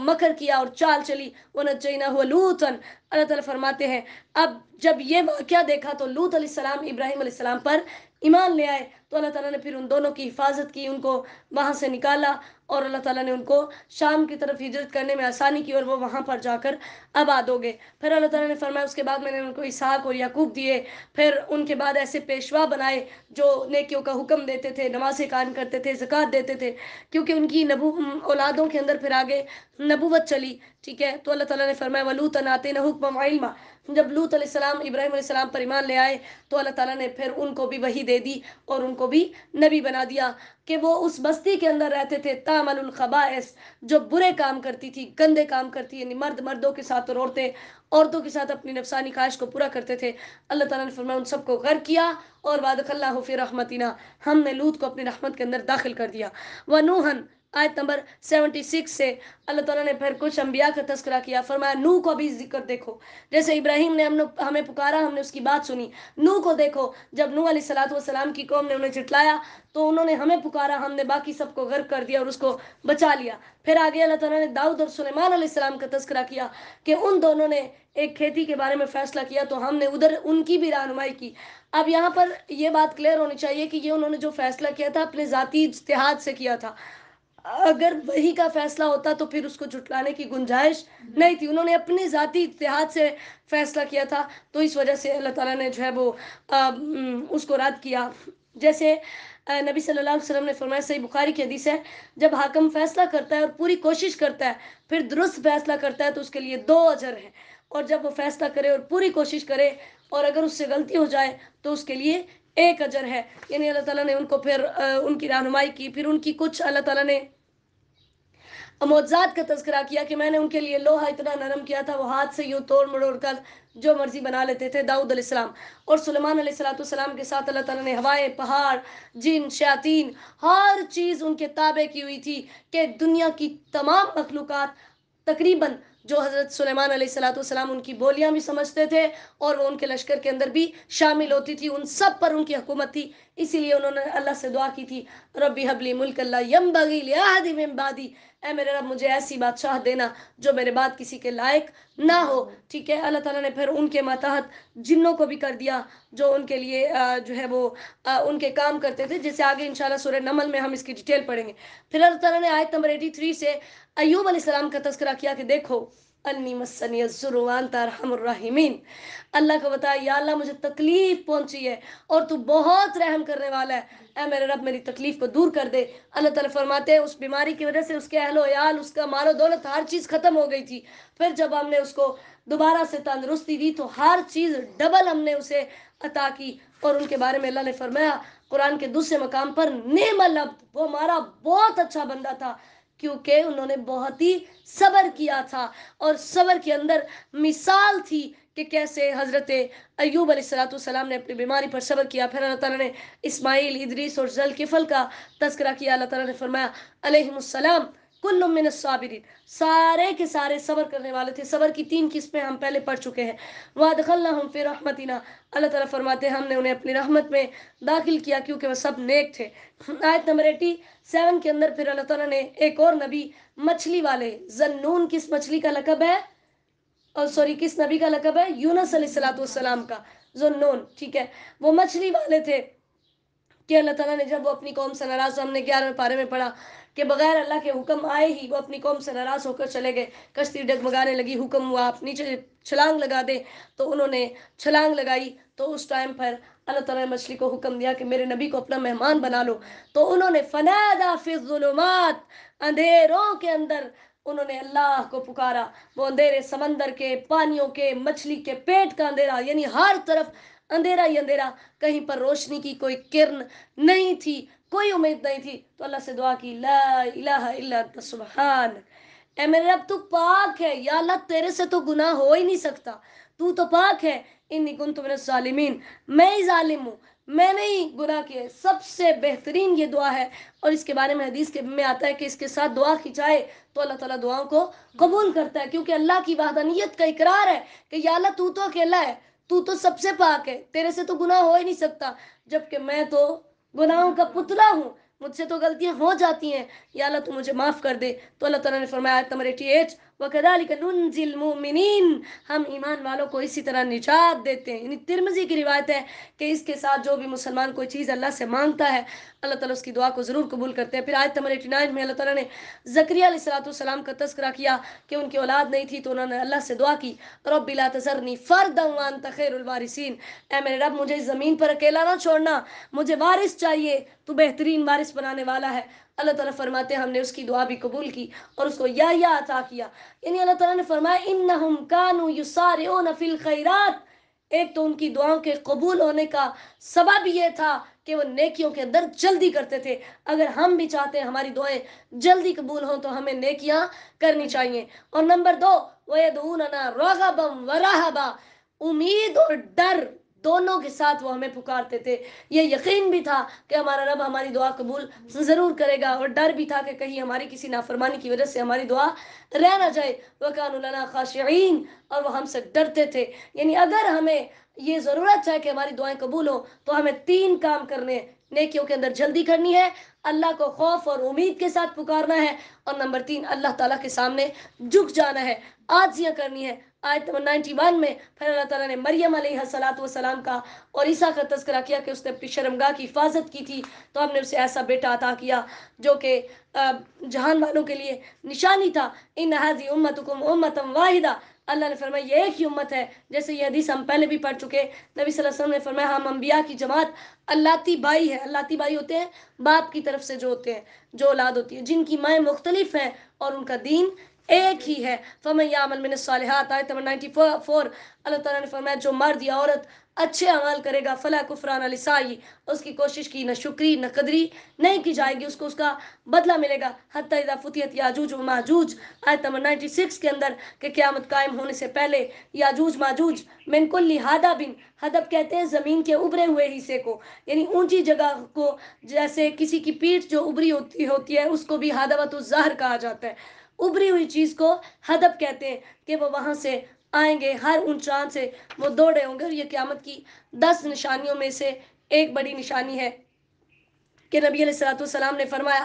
مکر کیا اور چال چلی. وَنَجَّيْنَاهُ لُوطًا، اللہ تعالیٰ فرماتے ہیں اب جب یہ واقعہ دیکھا تو لوط علیہ السلام ابراہیم علیہ السلام پر ایمان لے آئے. تو اللہ تعالیٰ نے پھر ان دونوں کی حفاظت کی، ان کو وہاں سے نکالا اور اللہ تعالیٰ نے ان کو شام کی طرف ہجرت کرنے میں آسانی کی اور وہ وہاں پر جا کر آباد ہو گئے. پھر اللہ تعالیٰ نے فرمایا اس کے بعد میں نے ان کو اسحاق اور یعقوب دیے. پھر ان کے بعد ایسے پیشوا بنائے جو نیکیوں کا حکم دیتے تھے، نمازیں قائم کرتے تھے، زکوٰۃ دیتے تھے، کیونکہ ان کی اولادوں کے اندر پھر آگے نبوت چلی. ٹھیک ہے، تو اللہ تعالیٰ نے فرمایا وَلُوطًا آتَيْنَاهُ حُکْمًا وَعِلْمًا، جب لوط علیہ السلام ابراہیم علیہ السلام پر ایمان لے آئے تو اللہ تعالیٰ نے پھر ان کو بھی وحی دے دی اور ان کو بھی نبی بنا دیا کہ وہ اس بستی کے اندر رہتے تھے تعمل الخبائث، جو برے کام کرتی تھی، گندے کام کرتی، یعنی مرد مردوں کے ساتھ اور عورتیں عورتوں کے ساتھ اپنی نفسانی خواہش کو پورا کرتے تھے. اللہ تعالیٰ نے فرمایا ان سب کو غرق کیا اور وَأَدْخَلْنَاهُ فِي رَحْمَتِنَا، ہم نے لوط کو اپنی رحمت کے اندر داخل کر دیا. وَنُوحًا، آیت نمبر 76 سے اللہ تعالیٰ نے پھر کچھ انبیاء کا تذکرہ کیا. فرمایا نوح کو بھی ذکر دیکھو، جیسے ابراہیم نے ہمیں پکارا، ہم نے اس کی بات سنی. نوح کو دیکھو، جب نوح علیہ السلام کی قوم نے انہیں جھٹلایا تو انہوں نے ہمیں پکارا، ہم نے باقی سب کو غرق کر دیا اور اس کو بچا لیا. پھر آگے اللہ تعالیٰ نے داؤد اور سلیمان علیہ السلام کا تذکرہ کیا کہ ان دونوں نے ایک کھیتی کے بارے میں فیصلہ کیا تو ہم نے ادھر ان کی بھی رہنمائی کی. اب یہاں پر یہ بات کلیئر ہونی چاہیے کہ یہ انہوں نے جو فیصلہ کیا تھا اپنے ذاتی اجتہاد سے کیا تھا. اگر وہی کا فیصلہ ہوتا تو پھر اس کو جھٹلانے کی گنجائش نہیں تھی. انہوں نے اپنے ذاتی اتحاد سے فیصلہ کیا تھا تو اس وجہ سے اللہ تعالیٰ نے جو ہے وہ اس کو رد کیا. جیسے نبی صلی اللہ علیہ وسلم نے فرمایا، صحیح بخاری کی حدیث ہے، جب حاکم فیصلہ کرتا ہے اور پوری کوشش کرتا ہے پھر درست فیصلہ کرتا ہے تو اس کے لیے 2 اجر ہیں، اور جب وہ فیصلہ کرے اور پوری کوشش کرے اور اگر اس سے غلطی ہو جائے تو اس کے لیے 1 اجر ہے. یعنی اللہ تعالیٰ نے ان کو پھر ان کی رہنمائی کی. پھر ان کی کچھ اللہ تعالیٰ نے معجزات کا تذکرہ کیا کہ میں نے ان کے لیے لوہا اتنا نرم کیا تھا وہ ہاتھ سے یوں توڑ مڑوڑ کر جو مرضی بنا لیتے تھے. داؤد علیہ السلام اور سلیمان علیہ السلام کے ساتھ اللہ تعالیٰ نے ہوائیں، پہاڑ، جن، شیاطین، ہر چیز ان کے تابع کی ہوئی تھی کہ دنیا کی تمام مخلوقات تقریباً جو حضرت سلیمان علیہ السلام ان کی بولیاں بھی سمجھتے تھے اور وہ ان کے لشکر کے اندر بھی شامل ہوتی تھی، ان سب پر ان کی حکومت تھی. اسی لیے انہوں نے اللہ سے دعا کی تھی ربی حب لی ملک لا ینبغی لأحد من بعدی، اے میرے رب مجھے ایسی بادشاہ دینا جو میرے بعد کسی کے لائق نہ ہو. ٹھیک ہے، اللہ تعالیٰ نے پھر ان کے ماتحت جنوں کو بھی کر دیا جو ان کے لیے جو ہے وہ ان کے کام کرتے تھے، جیسے آگے انشاءاللہ سورہ نمل میں ہم اس کی ڈیٹیل پڑھیں گے. پھر اللہ تعالیٰ نے آیت نمبر 83 سے ایوب علیہ السلام کا تذکرہ کیا کہ دیکھو انی مسنی الضر وانت ارحم الراحمین. اللہ کو بتایا یا اللہ مجھے تکلیف پہنچی ہے اور تو بہت رحم کرنے والا ہے، اے میرے رب میری تکلیف کو دور کر دے. اللہ تعالیٰ فرماتے ہیں اس بیماری کی وجہ سے اس کے اہل و عیال، اس کا مال و دولت، ہر چیز ختم ہو گئی تھی. پھر جب ہم نے اس کو دوبارہ سے تندرستی دی تو ہر چیز ڈبل ہم نے اسے عطا کی. اور ان کے بارے میں اللہ نے فرمایا قرآن کے دوسرے مقام پر، نعم العبد، وہ ہمارا بہت اچھا بندہ تھا کیونکہ انہوں نے بہت ہی صبر کیا تھا. اور صبر کے اندر مثال تھی کہ کیسے حضرت ایوب علیہ السلام نے اپنی بیماری پر صبر کیا. پھر اللہ تعالیٰ نے اسماعیل، ادریس اور ذوالکفل کا تذکرہ کیا. اللہ تعالیٰ نے فرمایا علیہم السلام کل من الصابرین، سارے کے سارے صبر کرنے والے تھے. صبر کی 3 قسمیں ہم پہلے پڑھ چکے ہیں. وادخلناہم فی رحمتنا، اللہ تعالیٰ فرماتے ہیں ہم نے انہیں اپنی رحمت میں داخل کیا کیونکہ وہ سب نیک تھے. آیت نمبر 87 کے اندر پھر اللہ تعالیٰ نے ایک اور نبی مچھلی والے ذنون، کس مچھلی کا لقب ہے، اور سوری کس نبی کا لقب ہے، یونس علیہ السلام کا، ذنون. ٹھیک ہے، وہ مچھلی والے تھے کہ اللہ تعالیٰ نے جب وہ اپنی قوم سے ناراض، ہم نے 11ویں پارے میں پڑھا کہ بغیر اللہ کے حکم آئے ہی وہ اپنی قوم سے ناراض ہو کر چلے گئے. کشتی ڈگمگانے لگی، حکم ہوا آپ نیچے چھلانگ لگا دے، تو انہوں نے چھلانگ لگائی. تو اس ٹائم پر اللہ تعالیٰ نے مچھلی کو حکم دیا کہ میرے نبی کو اپنا مہمان بنا لو. تو انہوں نے فنادا فی الظلمات، اندھیروں کے اندر انہوں نے اللہ کو پکارا. وہ اندھیرے سمندر کے، پانیوں کے، مچھلی کے پیٹ کا اندھیرا، یعنی ہر طرف اندھیرا ہی اندھیرا، کہیں پر روشنی کی کوئی کرن نہیں تھی، کوئی امید نہیں تھی. تو اللہ سے دعا کی لا الہ الا انت سبحان، اے میرے رب تو پاک ہے، یا اللہ تیرے سے تو گناہ ہو ہی نہیں سکتا، تو پاک ہے. انی کنت من الظالمین، میں ہی ظالم ہوں، میں نے ہی گناہ کیے. سب سے بہترین یہ دعا ہے، اور اس کے بارے میں حدیث کے میں آتا ہے کہ اس کے ساتھ دعا کی جائے تو اللہ تعالیٰ دعاؤں کو قبول کرتا ہے، کیونکہ اللہ کی وحدانیت کا اقرار ہے کہ یا اللہ تو اکیلا ہے، تو سب سے پاک ہے، تیرے سے تو گناہ ہو ہی نہیں سکتا، جبکہ میں تو گناہوں کا پتلا ہوں، مجھ سے تو غلطیاں ہو جاتی ہیں، یا اللہ تو مجھے معاف کر دے. تو اللہ تعالیٰ نے فرمایا آیت نمبر 88 وَكَذَلِكَ نُنْجِي الْمُؤْمِنِينَ، ہم ایمان والوں کو اسی طرح نجات دیتے ہیں. یعنی ترمذی کی روایت ہے کہ اس کے ساتھ جو بھی مسلمان کوئی چیز اللہ سے مانگتا ہے اللہ تعالیٰ اس کی دعا کو ضرور قبول کرتے ہیں. پھر آیت نمبر 89 میں اللہ تعالیٰ نے زکریا علیہ السلام کا تذکرہ کیا کہ ان کی اولاد نہیں تھی تو انہوں نے اللہ سے دعا کی رب لا تذرنی فردا وانت خیر الوارثین، اے میرے رب مجھے اس زمین پر اکیلا نہ چھوڑنا، مجھے وارث چاہیے، تو بہترین وارث بنانے والا ہے. اللہ تعالیٰ فرماتے ہیں ہم نے اس کی دعا بھی قبول کی اور اس کو یا عطا کیا. یعنی اللہ تعالیٰ نے فرمایا انہم کانوا یسارعون فی الخیرات، ایک تو ان کی دعاؤں کے قبول ہونے کا سبب یہ تھا کہ وہ نیکیوں کے اندر جلدی کرتے تھے. اگر ہم بھی چاہتے ہیں ہماری دعائیں جلدی قبول ہوں تو ہمیں نیکیاں کرنی چاہیے. اور نمبر 2 وَيَدْعُونَنَا رَغَبًا وَرَهَبًا، امید اور ڈر دونوں کے ساتھ وہ ہمیں پکارتے تھے. یہ یقین بھی تھا کہ ہمارا رب ہماری دعا قبول ضرور کرے گا، اور ڈر بھی تھا کہ کہیں ہماری کسی نافرمانی کی وجہ سے ہماری دعا رہ نہ جائے. وَكَانُوا لَنَا خَاشِعِينَ، اور وہ ہم سے ڈرتے تھے. یعنی اگر ہمیں یہ ضرورت ہے کہ ہماری دعائیں قبول ہوں تو ہمیں 3 کام کرنے ہیں. نیکیوں کے اندر جلدی کرنی ہے، اللہ کو خوف اور امید کے ساتھ پکارنا ہے، اور نمبر 3 اللہ تعالیٰ کے سامنے جھک جانا ہے، عاجزیاں کرنی ہے. آیت نمبر 91 میں پھر اللہ تعالیٰ نے مریم علیہ السلام کا اور عیسیٰ کا تذکرہ کیا کہ اس نے اپنی شرمگاہ کی حفاظت کی تھی، تو ہم نے اسے ایسا بیٹا عطا کیا جو کہ جہان والوں کے لیے نشانی تھا. ان هذه امتکم امۃ واحدہ، اللہ نے فرمایا یہ ایک ہی امت ہے. جیسے یہ حدیث ہم پہلے بھی پڑھ چکے، نبی صلی اللہ علیہ وسلم نے فرمایا ہم انبیاء کی جماعت اللاتی بائی ہے. اللاتی بائی ہوتے ہیں باپ کی طرف سے جو ہوتے ہیں، جو اولاد ہوتی ہے جن کی مائیں مختلف ہیں اور ان کا دین ایک ہی ہے. فَمَن يَعْمَلْ مِنَ الصَّالِحَاتِ، آیت نمبر 94 اللہ تعالیٰ نے فرمایا جو مرد یا عورت اچھے اعمال کرے گا فلا کفران لسعی، اس کی کوشش کی نہ شکری نہ قدری نہیں کی جائے گی، اس کو اس کا بدلہ ملے گا. حتی اذا فتحت یاجوج و ماجوج، آیت نمبر 96 کے اندر کہ قیامت قائم ہونے سے پہلے یاجوج ماجوج من کل حدب، حدب کہتے ہیں زمین کے ابھرے ہوئے حصے کو، یعنی اونچی جگہ کو، جیسے کسی کی پیٹھ جو ابری ہوتی ہے اس کو بھی حدبۃ الظہر کہا جاتا ہے. ابری ہوئی چیز کو حدب کہتے ہیں کہ وہ وہاں سے آئیں گے، ہر اونچان سے وہ دوڑے ہوں گے. اور یہ قیامت کی 10 نشانیوں میں سے ایک بڑی نشانی ہے کہ نبی علیہ السلام نے فرمایا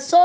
100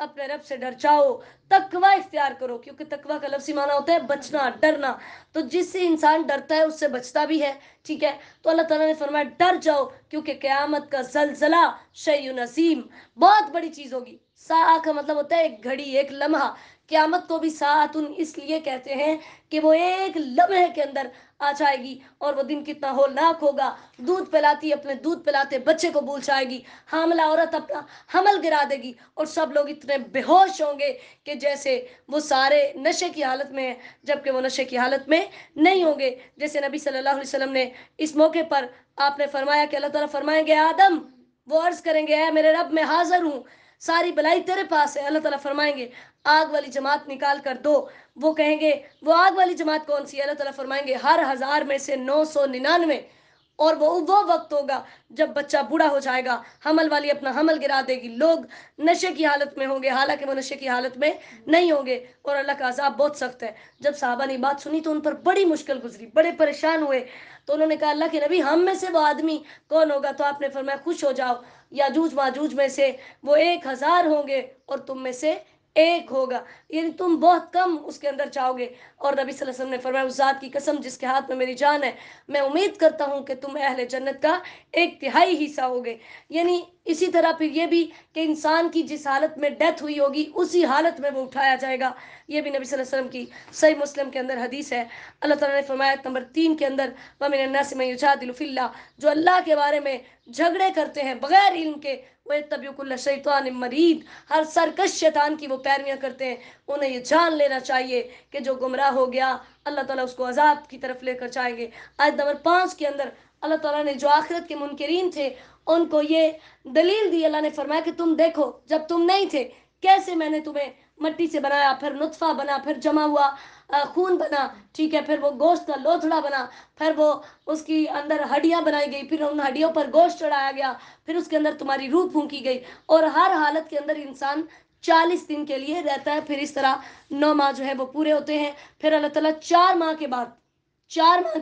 اپنے رب سے ڈر جاؤ، تقوی اختیار کرو، کیونکہ تقوی کا لفظی معنی ہوتا ہے بچنا، ڈرنا. تو جس سے انسان ڈرتا ہے اس سے بچتا بھی ہے. ٹھیک ہے، تو اللہ تعالیٰ نے فرمایا ڈر جاؤ، کیونکہ قیامت کا زلزلہ شیء عظیم، بہت بڑی چیز ہوگی. ساعہ کا مطلب ہوتا ہے ایک گھڑی، ایک لمحہ. قیامت کو بھی ساعتن اس لیے کہتے ہیں کہ وہ ایک لمحے کے اندر آ جائے گی. اور وہ دن کتنا ہولناک ہوگا. دودھ پلاتی اپنے دودھ پلاتے بچے کو بھول جائے گی، حاملہ عورت اپنا حمل گرا دے گی، اور سب لوگ اتنے بے ہوش ہوں گے کہ جیسے وہ سارے نشے کی حالت میں ہیں، جبکہ وہ نشے کی حالت میں نہیں ہوں گے. جیسے نبی صلی اللہ علیہ وسلم نے اس موقع پر آپ نے فرمایا کہ اللہ تعالیٰ فرمائیں گے آدم، وہ عرض کریں گے اے میرے رب میں حاضر ہوں، ساری بلائی تیرے پاس ہے. اللہ تعالیٰ فرمائیں گے آگ والی جماعت نکال کر دو. وہ کہیں گے وہ آگ والی جماعت کون سی ہے؟ اللہ تعالیٰ فرمائیں گے ہر 1000 میں سے 999. اور وہ وقت ہوگا جب بچہ بوڑھا ہو جائے گا، حمل والی اپنا حمل گرا دے گی، لوگ نشے کی حالت میں ہوں گے حالانکہ وہ نشے کی حالت میں نہیں ہوں گے، اور اللہ کا عذاب بہت سخت ہے. جب صحابہ نے بات سنی تو ان پر بڑی مشکل گزری، بڑے پریشان ہوئے. تو انہوں نے کہا اللہ کے نبی ہم میں سے وہ آدمی کون ہوگا؟ تو آپ نے فرمایا خوش ہو جاؤ، یاجوج ماجوج میں سے وہ 1000 ہوں گے اور تم میں سے ایک ہوگا، یعنی تم بہت کم اس کے اندر جاؤ گے. اور نبی صلی اللہ علیہ وسلم نے فرمایا اس ذات کی قسم جس کے ہاتھ میں میری جان ہے، میں امید کرتا ہوں کہ تم اہل جنت کا 1/3 حصہ ہوگے. یعنی اسی طرح پھر یہ بھی کہ انسان کی جس حالت میں ڈیتھ ہوئی ہوگی اسی حالت میں وہ اٹھایا جائے گا. یہ بھی نبی صلی اللہ علیہ وسلم کی صحیح مسلم کے اندر حدیث ہے. اللہ تعالیٰ نے فرمایا نمبر 3 کے اندر وَمِنَ النَّاسِ مَن يُجَادِلُ فِي اللَّهِ، جو اللہ کے بارے میں جھگڑے کرتے ہیں بغیر علم کے. وَيَتَّبِعُ كُلَّ شَيْطَانٍ مَرِيدٍ، ہر سرکش شیطان کی وہ پیرویاں کرتے ہیں. انہیں یہ جان لینا چاہیے کہ جو گمراہ ہو گیا اللہ تعالیٰ اس کو عذاب کی طرف لے کر جائیں گے. آیت نمبر 5 کے اندر اللہ تعالیٰ نے جو آخرت کے منکرین تھے ان کو یہ دلیل دی. اللہ نے فرمایا کہ تم دیکھو جب تم نہیں تھے کیسے میں نے تمہیں مٹی سے بنایا، پھر نطفہ بنا، پھر جمع ہوا خون بنا، ٹھیک ہے، پھر وہ گوشت کا لوتھڑا بنا، پھر وہ اس کی اندر ہڈیاں بنائی گئی، پھر ان ہڈیوں پر گوشت چڑھایا گیا، پھر اس کے اندر تمہاری روح پھونکی گئی، اور ہر حالت کے اندر انسان 40 دن کے لیے رہتا ہے. پھر اس طرح 9 ماہ جو ہے وہ پورے ہوتے ہیں. پھر اللہ تعالیٰ 4 ماہ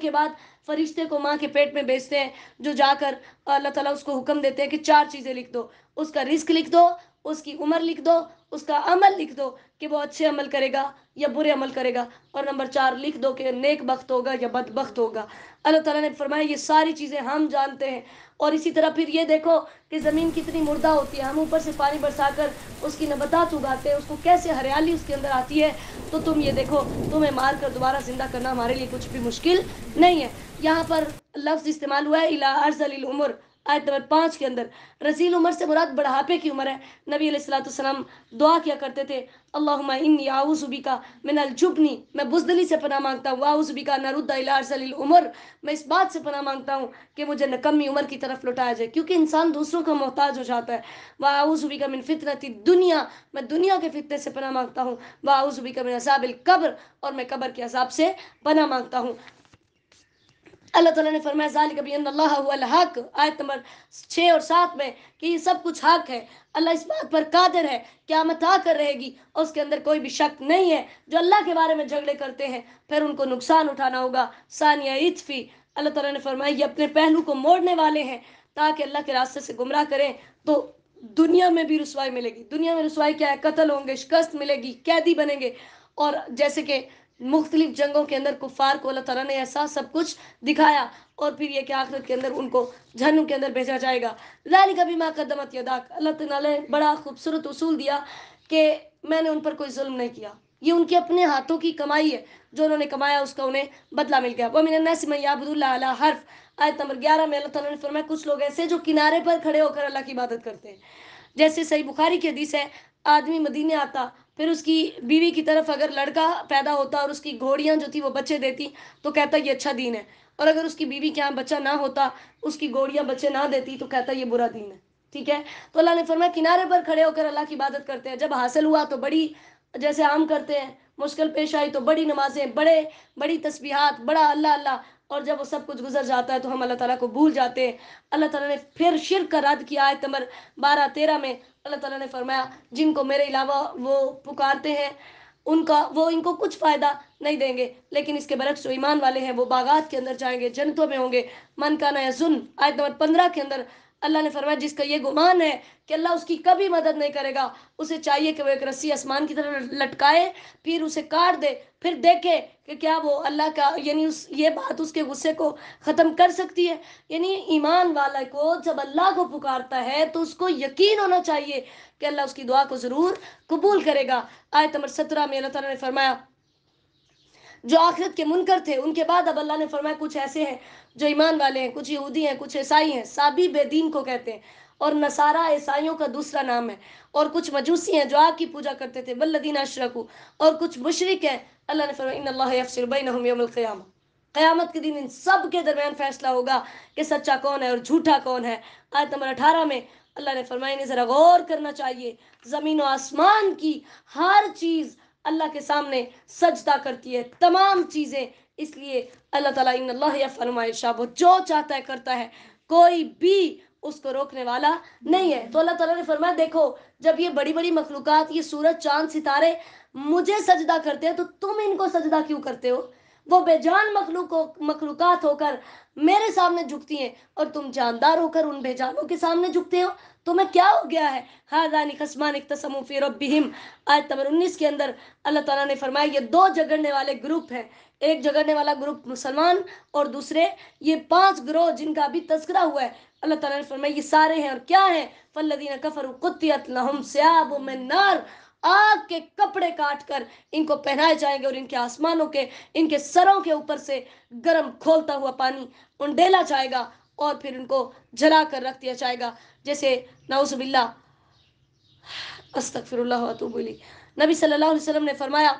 کے بعد فرشتے کو ماں کے پیٹ میں بھیجتے ہیں، جو جا کر اللہ تعالیٰ اس کو حکم دیتے ہیں کہ 4 چیزیں لکھ دو. اس کا رزق لکھ دو، اس کی عمر لکھ دو، اس کا عمل لکھ دو کہ وہ اچھے عمل کرے گا یا برے عمل کرے گا، اور نمبر 4 لکھ دو کہ نیک بخت ہوگا یا بد بخت ہوگا. اللہ تعالیٰ نے فرمایا یہ ساری چیزیں ہم جانتے ہیں. اور اسی طرح پھر یہ دیکھو کہ زمین کتنی مردہ ہوتی ہے، ہم اوپر سے پانی برسا کر اس کی نباتات اگاتے ہیں، اس کو کیسے ہریالی اس کے اندر آتی ہے. تو تم یہ دیکھو تمہیں مار کر دوبارہ زندہ کرنا ہمارے لیے کچھ بھی مشکل نہیں ہے. یہاں پر لفظ استعمال ہوا ہے الی ارذل العمر، آیت نمبر 5 کے اندر. رذیل عمر سے مراد بڑھاپے کی عمر ہے. نبی علیہ الصلوۃ والسلام دعا کیا کرتے تھے اللہم انی اعوذ بک من الجبن، میں بزدلی سے پناہ مانگتا ہوں، واعوذ بک ان ارد الی ارذل العمر، میں اس بات سے پناہ مانگتا ہوں کہ مجھے نکمی عمر کی طرف لوٹایا جائے، کیونکہ انسان دوسروں کا محتاج ہو جاتا ہے. واعوذ بک من فتنۃ الدنیا، میں دنیا کے فتنے سے پناہ مانگتا ہوں. واعوذ بک من عذاب القبر، اور میں قبر کے عذاب سے پناہ مانگتا ہوں. اللہ تعالیٰ نے فرمایا ذالک بان اللہ هو الحق، آیت نمبر 6 اور 7 میں کہ یہ سب کچھ حق ہے، اللہ اس بات پر قادر ہے، قیامت آ کر رہے گی اور اس کے اندر کوئی بھی شک نہیں ہے. جو اللہ کے بارے میں جھگڑے کرتے ہیں پھر ان کو نقصان اٹھانا ہوگا. ثانیہ عطفی، اللہ تعالیٰ نے فرمایا یہ اپنے پہلو کو موڑنے والے ہیں تاکہ اللہ کے راستے سے گمراہ کریں. تو دنیا میں بھی رسوائی ملے گی. دنیا میں رسوائی کیا ہے؟ قتل ہوں گے، شکست ملے گی، قیدی بنیں گے. اور جیسے کہ مختلف جنگوں کے اندر کفار کو اللہ تعالیٰ نے ایسا سب کچھ دکھایا، اور پھر یہ کہ آخرت کے اندر ان کو جہنم کے اندر بھیجا جائے گا. ذالک بما قدمت یداک، اللہ تعالیٰ نے بڑا خوبصورت اصول دیا کہ میں نے ان پر کوئی ظلم نہیں کیا، یہ ان کے اپنے ہاتھوں کی کمائی ہے، جو انہوں نے کمایا اس کا انہیں بدلہ مل گیا. وَمِنَ النَّاسِ مَن يَعْبُدُ اللَّهَ عَلَى حَرْفٍ، آیت نمبر 11 میں اللہ تعالیٰ نے فرمایا کچھ لوگ ایسے جو کنارے پر کھڑے ہو کر اللہ کی عبادت کرتے ہیں. جیسے صحیح بخاری کی حدیث ہے، آدمی مدینے آتا، پھر اس کی بیوی کی طرف اگر لڑکا پیدا ہوتا اور اس کی گھوڑیاں جو تھی وہ بچے دیتی تو کہتا یہ اچھا دین ہے، اور اگر اس کی بیوی کے یہاں بچہ نہ ہوتا، اس کی گھوڑیاں بچے نہ دیتی تو کہتا یہ برا دین ہے. ٹھیک ہے، تو اللہ نے فرمایا کنارے پر کھڑے ہو کر اللہ کی عبادت کرتے ہیں، جب حاصل ہوا تو بڑی جیسے عام کرتے ہیں، مشکل پیش آئی تو بڑی نمازیں، بڑی تسبیحات، بڑا اللہ اللہ، اور جب وہ سب کچھ گزر جاتا ہے تو ہم اللہ تعالیٰ کو بھول جاتے ہیں. اللہ تعالیٰ نے پھر شرک کا رد کیا. آیت نمبر 12-13 میں اللہ تعالیٰ نے فرمایا جن کو میرے علاوہ وہ پکارتے ہیں ان کو کچھ فائدہ نہیں دیں گے، لیکن اس کے برعکس جو ایمان والے ہیں وہ باغات کے اندر جائیں گے، جنتوں میں ہوں گے. من کان یظن، آیت نمبر 15 کے اندر اللہ نے فرمایا جس کا یہ گمان ہے کہ اللہ اس کی کبھی مدد نہیں کرے گا، اسے چاہیے کہ وہ ایک رسی آسمان کی طرف لٹکائے، پھر اسے کاٹ دے، پھر دیکھے کہ کیا وہ اللہ کا یعنی یہ بات اس کے غصے کو ختم کر سکتی ہے۔ یعنی ایمان والا کو جب اللہ کو پکارتا ہے تو اس کو یقین ہونا چاہیے کہ اللہ اس کی دعا کو ضرور قبول کرے گا۔ آیت نمبر 17 میں اللہ تعالیٰ نے فرمایا جو آخرت کے منکر تھے ان کے بعد اب اللہ نے فرمایا کچھ ایسے ہیں جو ایمان والے ہیں، کچھ یہودی ہیں، کچھ عیسائی ہیں، سابی بے دین کو کہتے ہیں، اور نصارہ عیسائیوں کا دوسرا نام ہے، اور کچھ مجوسی ہیں جو آگ کی پوجا کرتے تھے، والذین اشرکوا، اور کچھ مشرک ہیں۔ اللہ نے فرمایا ان اللہ یفصل بینہم یوم القیامہ، قیامت کے دن ان سب کے درمیان فیصلہ ہوگا کہ سچا کون ہے اور جھوٹا کون ہے۔ آیت نمبر 18 میں اللہ نے فرمایا انہیں ذرا غور کرنا چاہیے، زمین و آسمان کی ہر چیز اللہ کے سامنے سجدہ کرتی ہے، تمام چیزیں، اس لیے اللہ تعالیٰ ان اللہ یفعل ما یشاء، وہ جو چاہتا ہے کرتا ہے، کوئی بھی اس کو روکنے والا نہیں ہے۔ تو اللہ تعالیٰ نے فرمایا دیکھو جب یہ بڑی بڑی مخلوقات، یہ سورج چاند ستارے مجھے سجدہ کرتے ہیں تو تم ان کو سجدہ کیوں کرتے ہو؟ وہ بے جان مخلوقات ہو کر میرے سامنے جھکتی ہیں اور تم جاندار ہو کر ان بے جانوں کے سامنے جھکتے ہو، تمہیں کیا ہو گیا ہے؟ ہذان خصمان اختصموا فی ربہم، آیت نمبر 19 کے اندر اللہ تعالیٰ نے فرمایا یہ دو جھگڑنے والے گروپ ہیں، ایک جھگڑنے والا گروپ مسلمان اور دوسرے یہ 5 گروہ جن کا ابھی تذکرہ ہوا ہے۔ اللہ تعالیٰ نے فرمایا یہ سارے ہیں، اور کیا ہیں؟ فالذین کفروا قطعت لهم ثیاب من نار، آگ کے کپڑے کاٹ کر ان کو پہنائے جائیں گے، اور ان کے آسمانوں کے، ان کے سروں کے اوپر سے گرم کھولتا ہوا پانی انڈیلا جائے گا، اور پھر ان کو جلا کر رکھ دیا جائے گا، جیسے نعوذ باللہ، استغفر اللہ واتوب الیہ۔ نبی صلی اللہ علیہ وسلم نے فرمایا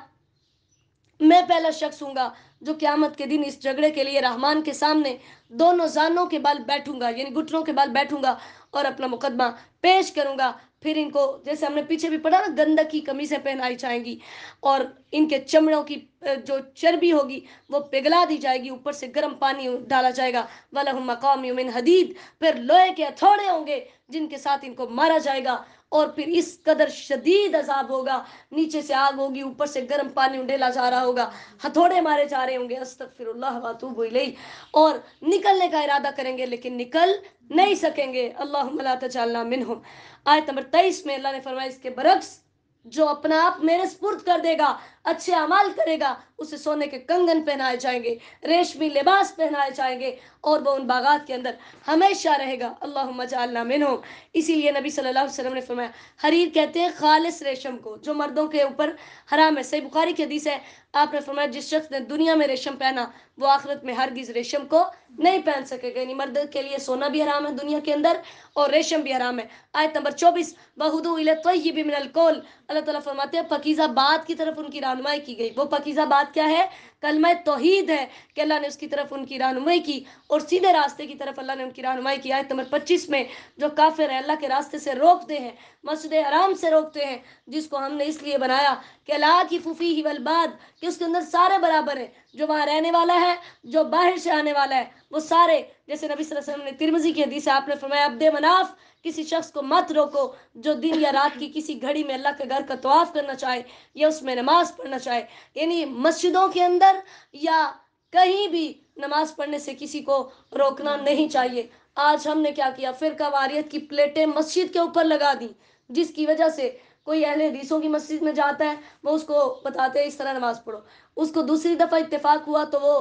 میں پہلا شخص ہوں گا جو قیامت کے دن اس جھگڑے کے لیے رحمان کے سامنے دونوں زانوں کے بل بیٹھوں گا، یعنی گھٹنوں کے بل بیٹھوں گا اور اپنا مقدمہ پیش کروں گا۔ پھر ان کو جیسے ہم نے پیچھے بھی پڑھا نا، گندک کی قمیصیں پہنائی جائیں گی، اور ان کے چمڑوں کی جو چربی ہوگی وہ پگھلا دی جائے گی، اوپر سے گرم پانی ڈالا جائے گا۔ وَلَهُمْ مَقَامِعُ مِنْ حَدِيدٍ، پھر لوہے کے ہتھوڑے ہوں گے جن کے ساتھ ان کو مارا جائے گا، اور پھر اس قدر شدید عذاب ہوگا، نیچے سے آگ ہوگی، اوپر سے گرم پانی انڈیلا جا رہا ہوگا، ہتھوڑے مارے جا رہے ہوں گے، استغفر اللہ واتوب الیہ، اور نکلنے کا ارادہ کریں گے لیکن نکل نہیں سکیں گے۔ اللہم لا تجعلنا منہم۔ آیت نمبر 23 میں اللہ نے فرمایا اس کے برعکس جو اپنا آپ میرے سپرد کر دے گا، اچھے اعمال کرے گا، اسے سونے کے کنگن پہنائے جائیں گے، ریشمی لباس پہنائے جائیں گے، اور وہ ان باغات کے اندر ہمیشہ رہے گا۔ اللہم اجعلنا منہم۔ اسی لیے نبی صلی اللہ علیہ وسلم نے فرمایا حریر کہتے ہیں خالص ریشم کو جو مردوں کے اوپر حرام ہے، صحیح بخاری کی حدیث ہے، آپ نے فرمایا جس شخص نے دنیا میں ریشم پہنا وہ آخرت میں ہرگز ریشم کو نہیں پہن سکے گا، یعنی مرد کے لیے سونا بھی حرام ہے دنیا کے اندر اور ریشم بھی حرام ہے۔ آیت نمبر 24 وَهُدُوا إِلَى الطَّيِّبِ مِنَ الْقَوْلِ، اللہ تعالیٰ فرماتے ہیں پاکیزہ بات کی طرف ان کی رہنمائی کی گئی۔ وہ پاکیزہ بات کیا ہے؟ کلمہ توحید ہے کہ اللہ نے اس کی طرف ان کی رہنمائی کی، اور سیدھے راستے کی طرف اللہ نے ان کی رہنمائی کی۔ آیت نمبر 25 میں جو کافر ہیں اللہ کے راستے سے روکتے ہیں، مسجد حرام سے روکتے ہیں جس کو ہم نے اس لیے بنایا کہ العاکف فیہ والباد، کہ اس کے اندر سارے برابر ہیں، جو وہاں رہنے والا ہے، جو باہر سے آنے والا ہے، وہ سارے، جیسے نبی صلی اللہ علیہ وسلم نے ترمذی کی حدیث ہے، آپ نے فرمایا عبد مناف کسی شخص کو مت روکو جو دن یا رات کی کسی گھڑی میں اللہ کے گھر کا طواف کرنا چاہے یا اس میں نماز پڑھنا چاہے، یعنی مسجدوں کے اندر یا کہیں بھی نماز پڑھنے سے کسی کو روکنا نہیں چاہیے۔ آج ہم نے کیا کیا؟ فرقہ واریت کی پلیٹیں مسجد کے اوپر لگا دی، جس کی وجہ سے کوئی اہل حدیثوں کی مسجد میں جاتا ہے وہ اس کو بتاتے ہیں اس طرح نماز پڑھو، اس کو دوسری دفعہ اتفاق ہوا تو وہ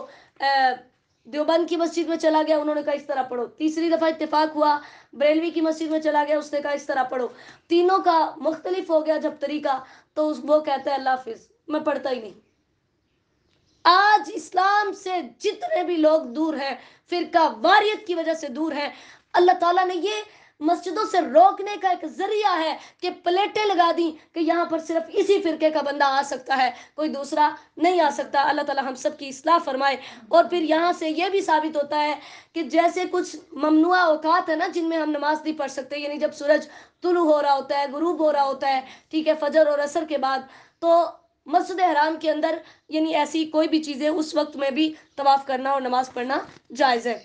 دیوبند کی مسجد میں چلا گیا، انہوں نے کہا اس طرح پڑھو، تیسری دفعہ اتفاق ہوا بریلوی کی مسجد میں چلا گیا، اس نے کہا اس طرح پڑھو، تینوں کا مختلف ہو گیا جب طریقہ، تو وہ کہتا ہے اللہ حافظ میں پڑھتا ہی نہیں۔ آج اسلام سے جتنے بھی لوگ دور ہیں فرقہ واریت کی وجہ سے دور ہیں، اللہ تعالیٰ نے یہ مسجدوں سے روکنے کا ایک ذریعہ ہے کہ پلیٹیں لگا دیں کہ یہاں پر صرف اسی فرقے کا بندہ آ سکتا ہے، کوئی دوسرا نہیں آ سکتا۔ اللہ تعالیٰ ہم سب کی اصلاح فرمائے۔ اور پھر یہاں سے یہ بھی ثابت ہوتا ہے کہ جیسے کچھ ممنوع اوقات ہیں نا جن میں ہم نماز نہیں پڑھ سکتے، یعنی جب سورج طلوع ہو رہا ہوتا ہے، غروب ہو رہا ہوتا ہے، ٹھیک ہے، فجر اور عصر کے بعد، تو مسجد حرام کے اندر یعنی ایسی کوئی بھی چیزیں اس وقت میں بھی طواف کرنا اور نماز پڑھنا جائز ہے۔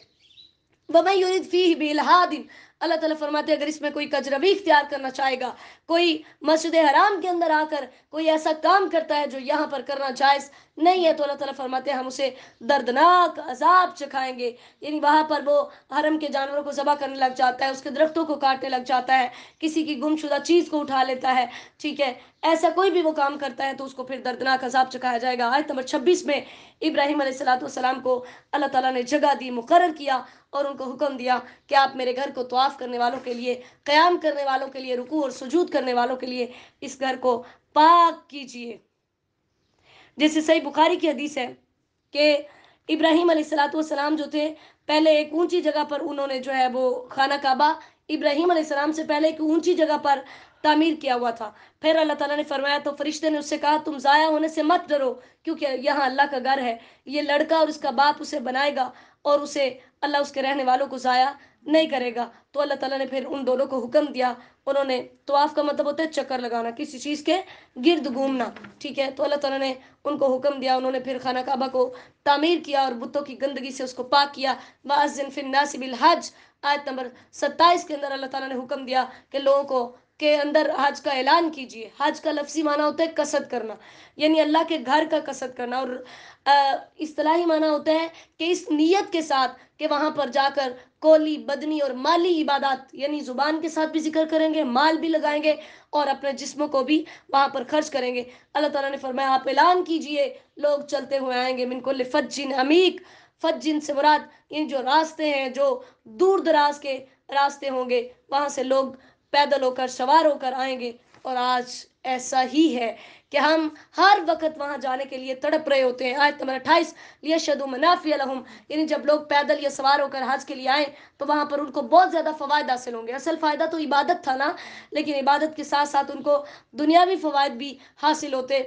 وَمَن يُرِدْ فِيهِ بِإِلْحَادٍ، اللہ تعالیٰ فرماتے ہیں اگر اس میں کوئی کجروی اختیار کرنا چاہے گا، کوئی مسجد حرام کے اندر آ کر کوئی ایسا کام کرتا ہے جو یہاں پر کرنا جائز نہیں ہے، تو اللہ تعالیٰ فرماتے ہیں ہم اسے دردناک عذاب چکھائیں گے. یعنی وہاں پر وہ حرم کے جانوروں کو ذبح کرنے لگ جاتا ہے، اس کے درختوں کو کاٹنے لگ جاتا ہے، کسی کی گم شدہ چیز کو اٹھا لیتا ہے. ٹھیک ہے، ایسا کوئی بھی وہ کام کرتا ہے تو اس کو پھر دردناک عذاب چکھایا جائے گا. آیت نمبر 26 میں ابراہیم علیہ السلام کو اللہ تعالیٰ نے جگہ دی، مقرر کیا اور ان کو حکم دیا کہ آپ میرے گھر کو طواف کرنے والوں کے لیے، قیام کرنے والوں کے لیے، رکوع اور سجود کرنے والوں کے لیے اس گھر کو پاک کیجئے. جیسے صحیح بخاری کی حدیث ہے کہ ابراہیم علیہ السلام جو تھے پہلے ایک اونچی جگہ پر انہوں نے جو ہے وہ خانہ کعبہ ابراہیم علیہ السلام سے پہلے ایک اونچی جگہ پر تعمیر کیا ہوا تھا. پھر اللہ تعالیٰ نے فرمایا تو فرشتے نے اس سے کہا تم ضائع ہونے سے مت ڈرو، کیونکہ یہاں اللہ کا گھر ہے، یہ لڑکا اور اس کا باپ اسے بنائے گا اور اسے اللہ اس کے رہنے والوں کو ضائع نہیں کرے گا. تو اللہ تعالیٰ نے پھر ان دونوں کو حکم دیا، انہوں نے طواف کا مطلب ہوتا ہے چکر لگانا، کسی چیز کے گرد گھومنا. ٹھیک ہے، تو اللہ تعالیٰ نے ان کو حکم دیا، انہوں نے پھر خانہ کعبہ کو تعمیر کیا اور بتوں کی گندگی سے اس کو پاک کیا. وَأَذِّن فِي النَّاسِ بِالْحَجِّ آیت نمبر 27 کے اندر اللہ تعالیٰ نے حکم دیا کہ لوگوں کو کے اندر حج کا اعلان کیجیے. حج کا لفظی معنی ہوتا ہے قصد کرنا، یعنی اللہ کے گھر کا قصد کرنا، اور اصطلاحی معنی ہوتا ہے کہ اس نیت کے ساتھ کہ وہاں پر جا کر قولی، بدنی اور مالی عبادات، یعنی زبان کے ساتھ بھی ذکر کریں گے، مال بھی لگائیں گے اور اپنے جسموں کو بھی وہاں پر خرچ کریں گے. اللہ تعالیٰ نے فرمایا آپ اعلان کیجئے لوگ چلتے ہوئے آئیں گے. من کل فج عمیق، فج سے مراد ان جو راستے ہیں جو دور دراز کے راستے ہوں گے، وہاں سے لوگ پیدل ہو کر، سوار ہو کر آئیں گے. اور آج ایسا ہی ہے کہ ہم ہر وقت وہاں جانے کے لیے تڑپ رہے ہوتے ہیں. آیت نمبر 28 لیشهدوا منافع لهم، یعنی جب لوگ پیدل یا سوار ہو کر حج کے لیے آئیں تو وہاں پر ان کو بہت زیادہ فوائد حاصل ہوں گے. اصل فائدہ تو عبادت تھا نا، لیکن عبادت کے ساتھ ساتھ ان کو دنیاوی فوائد بھی حاصل ہوتے.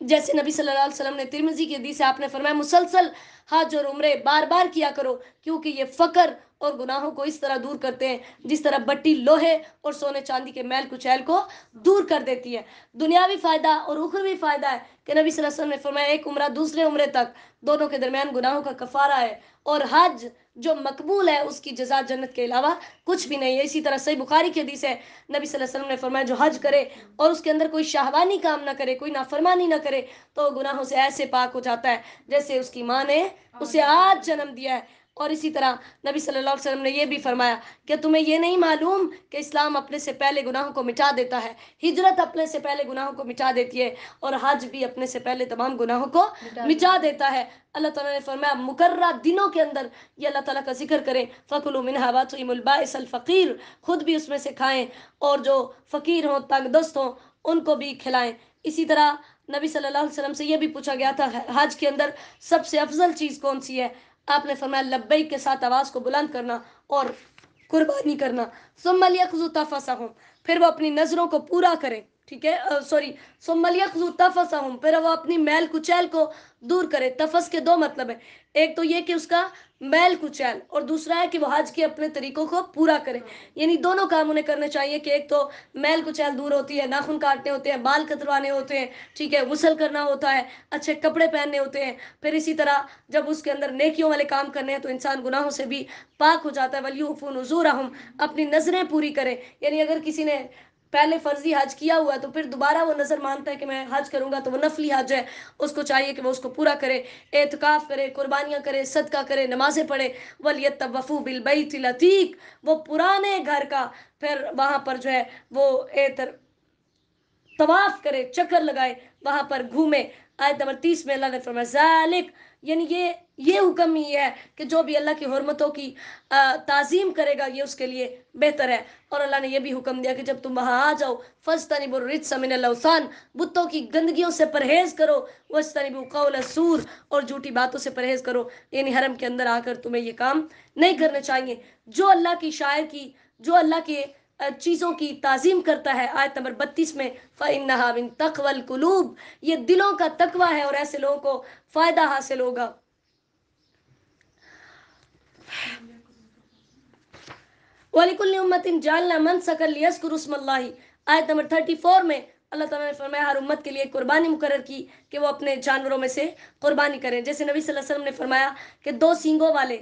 جیسے نبی صلی اللہ علیہ وسلم نے ترمذی کی حدیث سے آپ نے فرمایا مسلسل حج اور عمرے بار بار کیا کرو، کیونکہ یہ فقر اور گناہوں کو اس طرح دور کرتے ہیں جس طرح بٹی لوہے اور سونے چاندی کے میل کچیل کو دور کر دیتی ہے. دنیاوی فائدہ اور اخروی فائدہ ہے کہ نبی صلی اللہ علیہ وسلم نے فرمایا ایک عمرہ دوسرے عمرے تک دونوں کے درمیان گناہوں کا کفارہ ہے، اور حج جو مقبول ہے اس کی جزا جنت کے علاوہ کچھ بھی نہیں ہے. اسی طرح صحیح بخاری کی حدیث ہے نبی صلی اللہ علیہ وسلم نے فرمایا جو حج کرے اور اس کے اندر کوئی شہوانی کام نہ کرے، کوئی نافرمانی نہ کرے، تو گناہوں سے ایسے پاک ہو جاتا ہے جیسے اس کی ماں نے اسے آج جنم دیا ہے. اور اسی طرح نبی صلی اللہ علیہ وسلم نے یہ بھی فرمایا کہ تمہیں یہ نہیں معلوم کہ اسلام اپنے سے پہلے گناہوں کو مٹا دیتا ہے، ہجرت اپنے سے پہلے گناہوں کو مٹا دیتی ہے، اور حج بھی اپنے سے پہلے تمام گناہوں کو مٹا دیتا ہے. اللہ تعالیٰ نے فرمایا مقررہ دنوں کے اندر یہ اللہ تعالیٰ کا ذکر کریں. فَكُلُوا مِنْهَا وَأَطْعِمُوا الْبَائِسَ الْفَقِيرَ، خود بھی اس میں سے کھائیں اور جو فقیر ہوں، تنگ دست ہوں، ان کو بھی کھلائیں. اسی طرح نبی صلی اللہ علیہ وسلم سے یہ بھی پوچھا گیا تھا حج کے اندر سب سے افضل چیز کون سی ہے؟ آپ نے فرمایا لبیک کے ساتھ آواز کو بلند کرنا اور قربانی کرنا. ثم لیقضوا تفثهم، پھر وہ اپنی نظروں کو پورا کریں. ٹھیک ہے، ثم لیقضوا تفثهم، پھر وہ اپنی میل کچیل کو دور کرے. تفس کے دو مطلب ہیں، ایک تو یہ کہ اس کا میل کچیل، اور دوسرا ہے کہ وہ حج کے اپنے طریقوں کو پورا کرے. یعنی دونوں کام انہیں کرنے چاہیے کہ ایک تو میل کچیل دور ہوتی ہے، ناخن کاٹنے ہوتے ہیں، بال کتروانے ہوتے ہیں، ٹھیک ہے، غسل کرنا ہوتا ہے، اچھے کپڑے پہننے ہوتے ہیں. پھر اسی طرح جب اس کے اندر نیکیوں والے کام کرنے ہیں تو انسان گناہوں سے بھی پاک ہو جاتا ہے. وَلْيُوفُوا نُذُورَهُمْ، اپنی نظریں پوری کرے. یعنی اگر کسی نے پہلے فرضی حج کیا ہوا ہے تو پھر دوبارہ وہ نظر مانتا ہے کہ میں حج کروں گا تو وہ نفلی حج ہے، اس کو چاہیے کہ وہ اس کو پورا کرے، اعتکاف کرے، قربانیاں کرے، صدقہ کرے، نمازیں پڑھے. وَلْيَطَّوَّفُوا بِالْبَيْتِ الْعَتِيقِ، وہ پرانے گھر کا پھر وہاں پر جو ہے وہ طواف کرے، چکر لگائے، وہاں پر گھومے. آیت نمبر 30 میں اللہ نے فرمایا ذالک، یعنی یہ حکم ہی ہے کہ جو بھی اللہ کی حرمتوں کی تعظیم کرے گا یہ اس کے لیے بہتر ہے. اور اللہ نے یہ بھی حکم دیا کہ جب تم وہاں آ جاؤ فاجتنبوا الرجس من الاوثان، بتوں کی گندگیوں سے پرہیز کرو. واجتنبوا قول الزور، اور جھوٹی باتوں سے پرہیز کرو. یعنی حرم کے اندر آ کر تمہیں یہ کام نہیں کرنے چاہیے. جو اللہ کی شاعر کی، جو اللہ کے چیزوں کی تعظیم کرتا ہے، آیت نمبر 32 میں فَإِنَّهَا مِن تَقْوَى الْقُلُوبِ، یہ دلوں کا تقوی ہے اور ایسے لوگوں کو فائدہ حاصل ہوگا. وَلِكُلِّ أُمَّةٍ جَعَلْنَا مَنْسَكًا لِيَذْكُرُوا اسْمَ اللَّهِ، آیت نمبر 34 میں اللہ تعالیٰ نے فرمایا ہر امت کے لیے قربانی مقرر کی کہ وہ اپنے جانوروں میں سے قربانی کریں. جیسے نبی صلی اللہ علیہ وسلم نے فرمایا کہ 2 سینگوں والے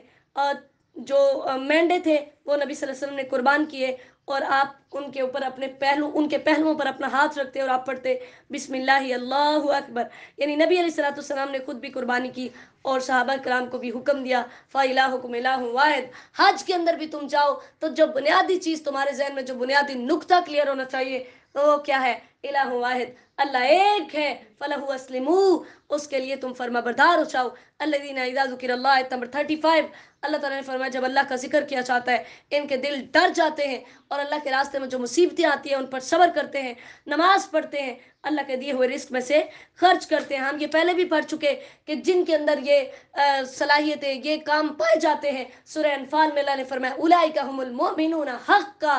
جو مینڈے تھے وہ نبی صلی اللہ علیہ وسلم نے قربان کیے، اور آپ ان کے اوپر ان کے پہلوؤں پر اپنا ہاتھ رکھتے اور آپ پڑھتے بسم اللہ اللہ اکبر، یعنی نبی علیہ الصلوۃ والسلام نے خود بھی قربانی کی اور صحابہ کرام کو بھی حکم دیا فَإِلَٰهُكُمْ إِلَٰهٌ وَاحِدٌ۔ حج کے اندر بھی تم جاؤ تو جو بنیادی چیز تمہارے ذہن میں جو بنیادی نقطہ کلیئر ہونا چاہیے تو وہ کیا ہے؟ الہ واحد، اللہ ایک ہے، فَلَهُ أَسْلِمُوا، اس کے لیے تم فرما بردار ہو جاؤ۔ الذین اذا ذکر اللہ، آیت نمبر 35، اللہ تعالیٰ نے فرمایا جب اللہ کا ذکر کیا جاتا ہے ان کے دل ڈر جاتے ہیں، اور اللہ کے راستے میں جو مصیبتیں آتی ہیں ان پر صبر کرتے ہیں، نماز پڑھتے ہیں، اللہ کے دیے ہوئے رزق میں سے خرچ کرتے ہیں۔ ہم یہ پہلے بھی پڑھ چکے کہ جن کے اندر یہ صلاحیتیں، یہ کام پائے جاتے ہیں، سورہ انفال میں اللہ نے فرمایا اولئک هم المؤمنون حقا،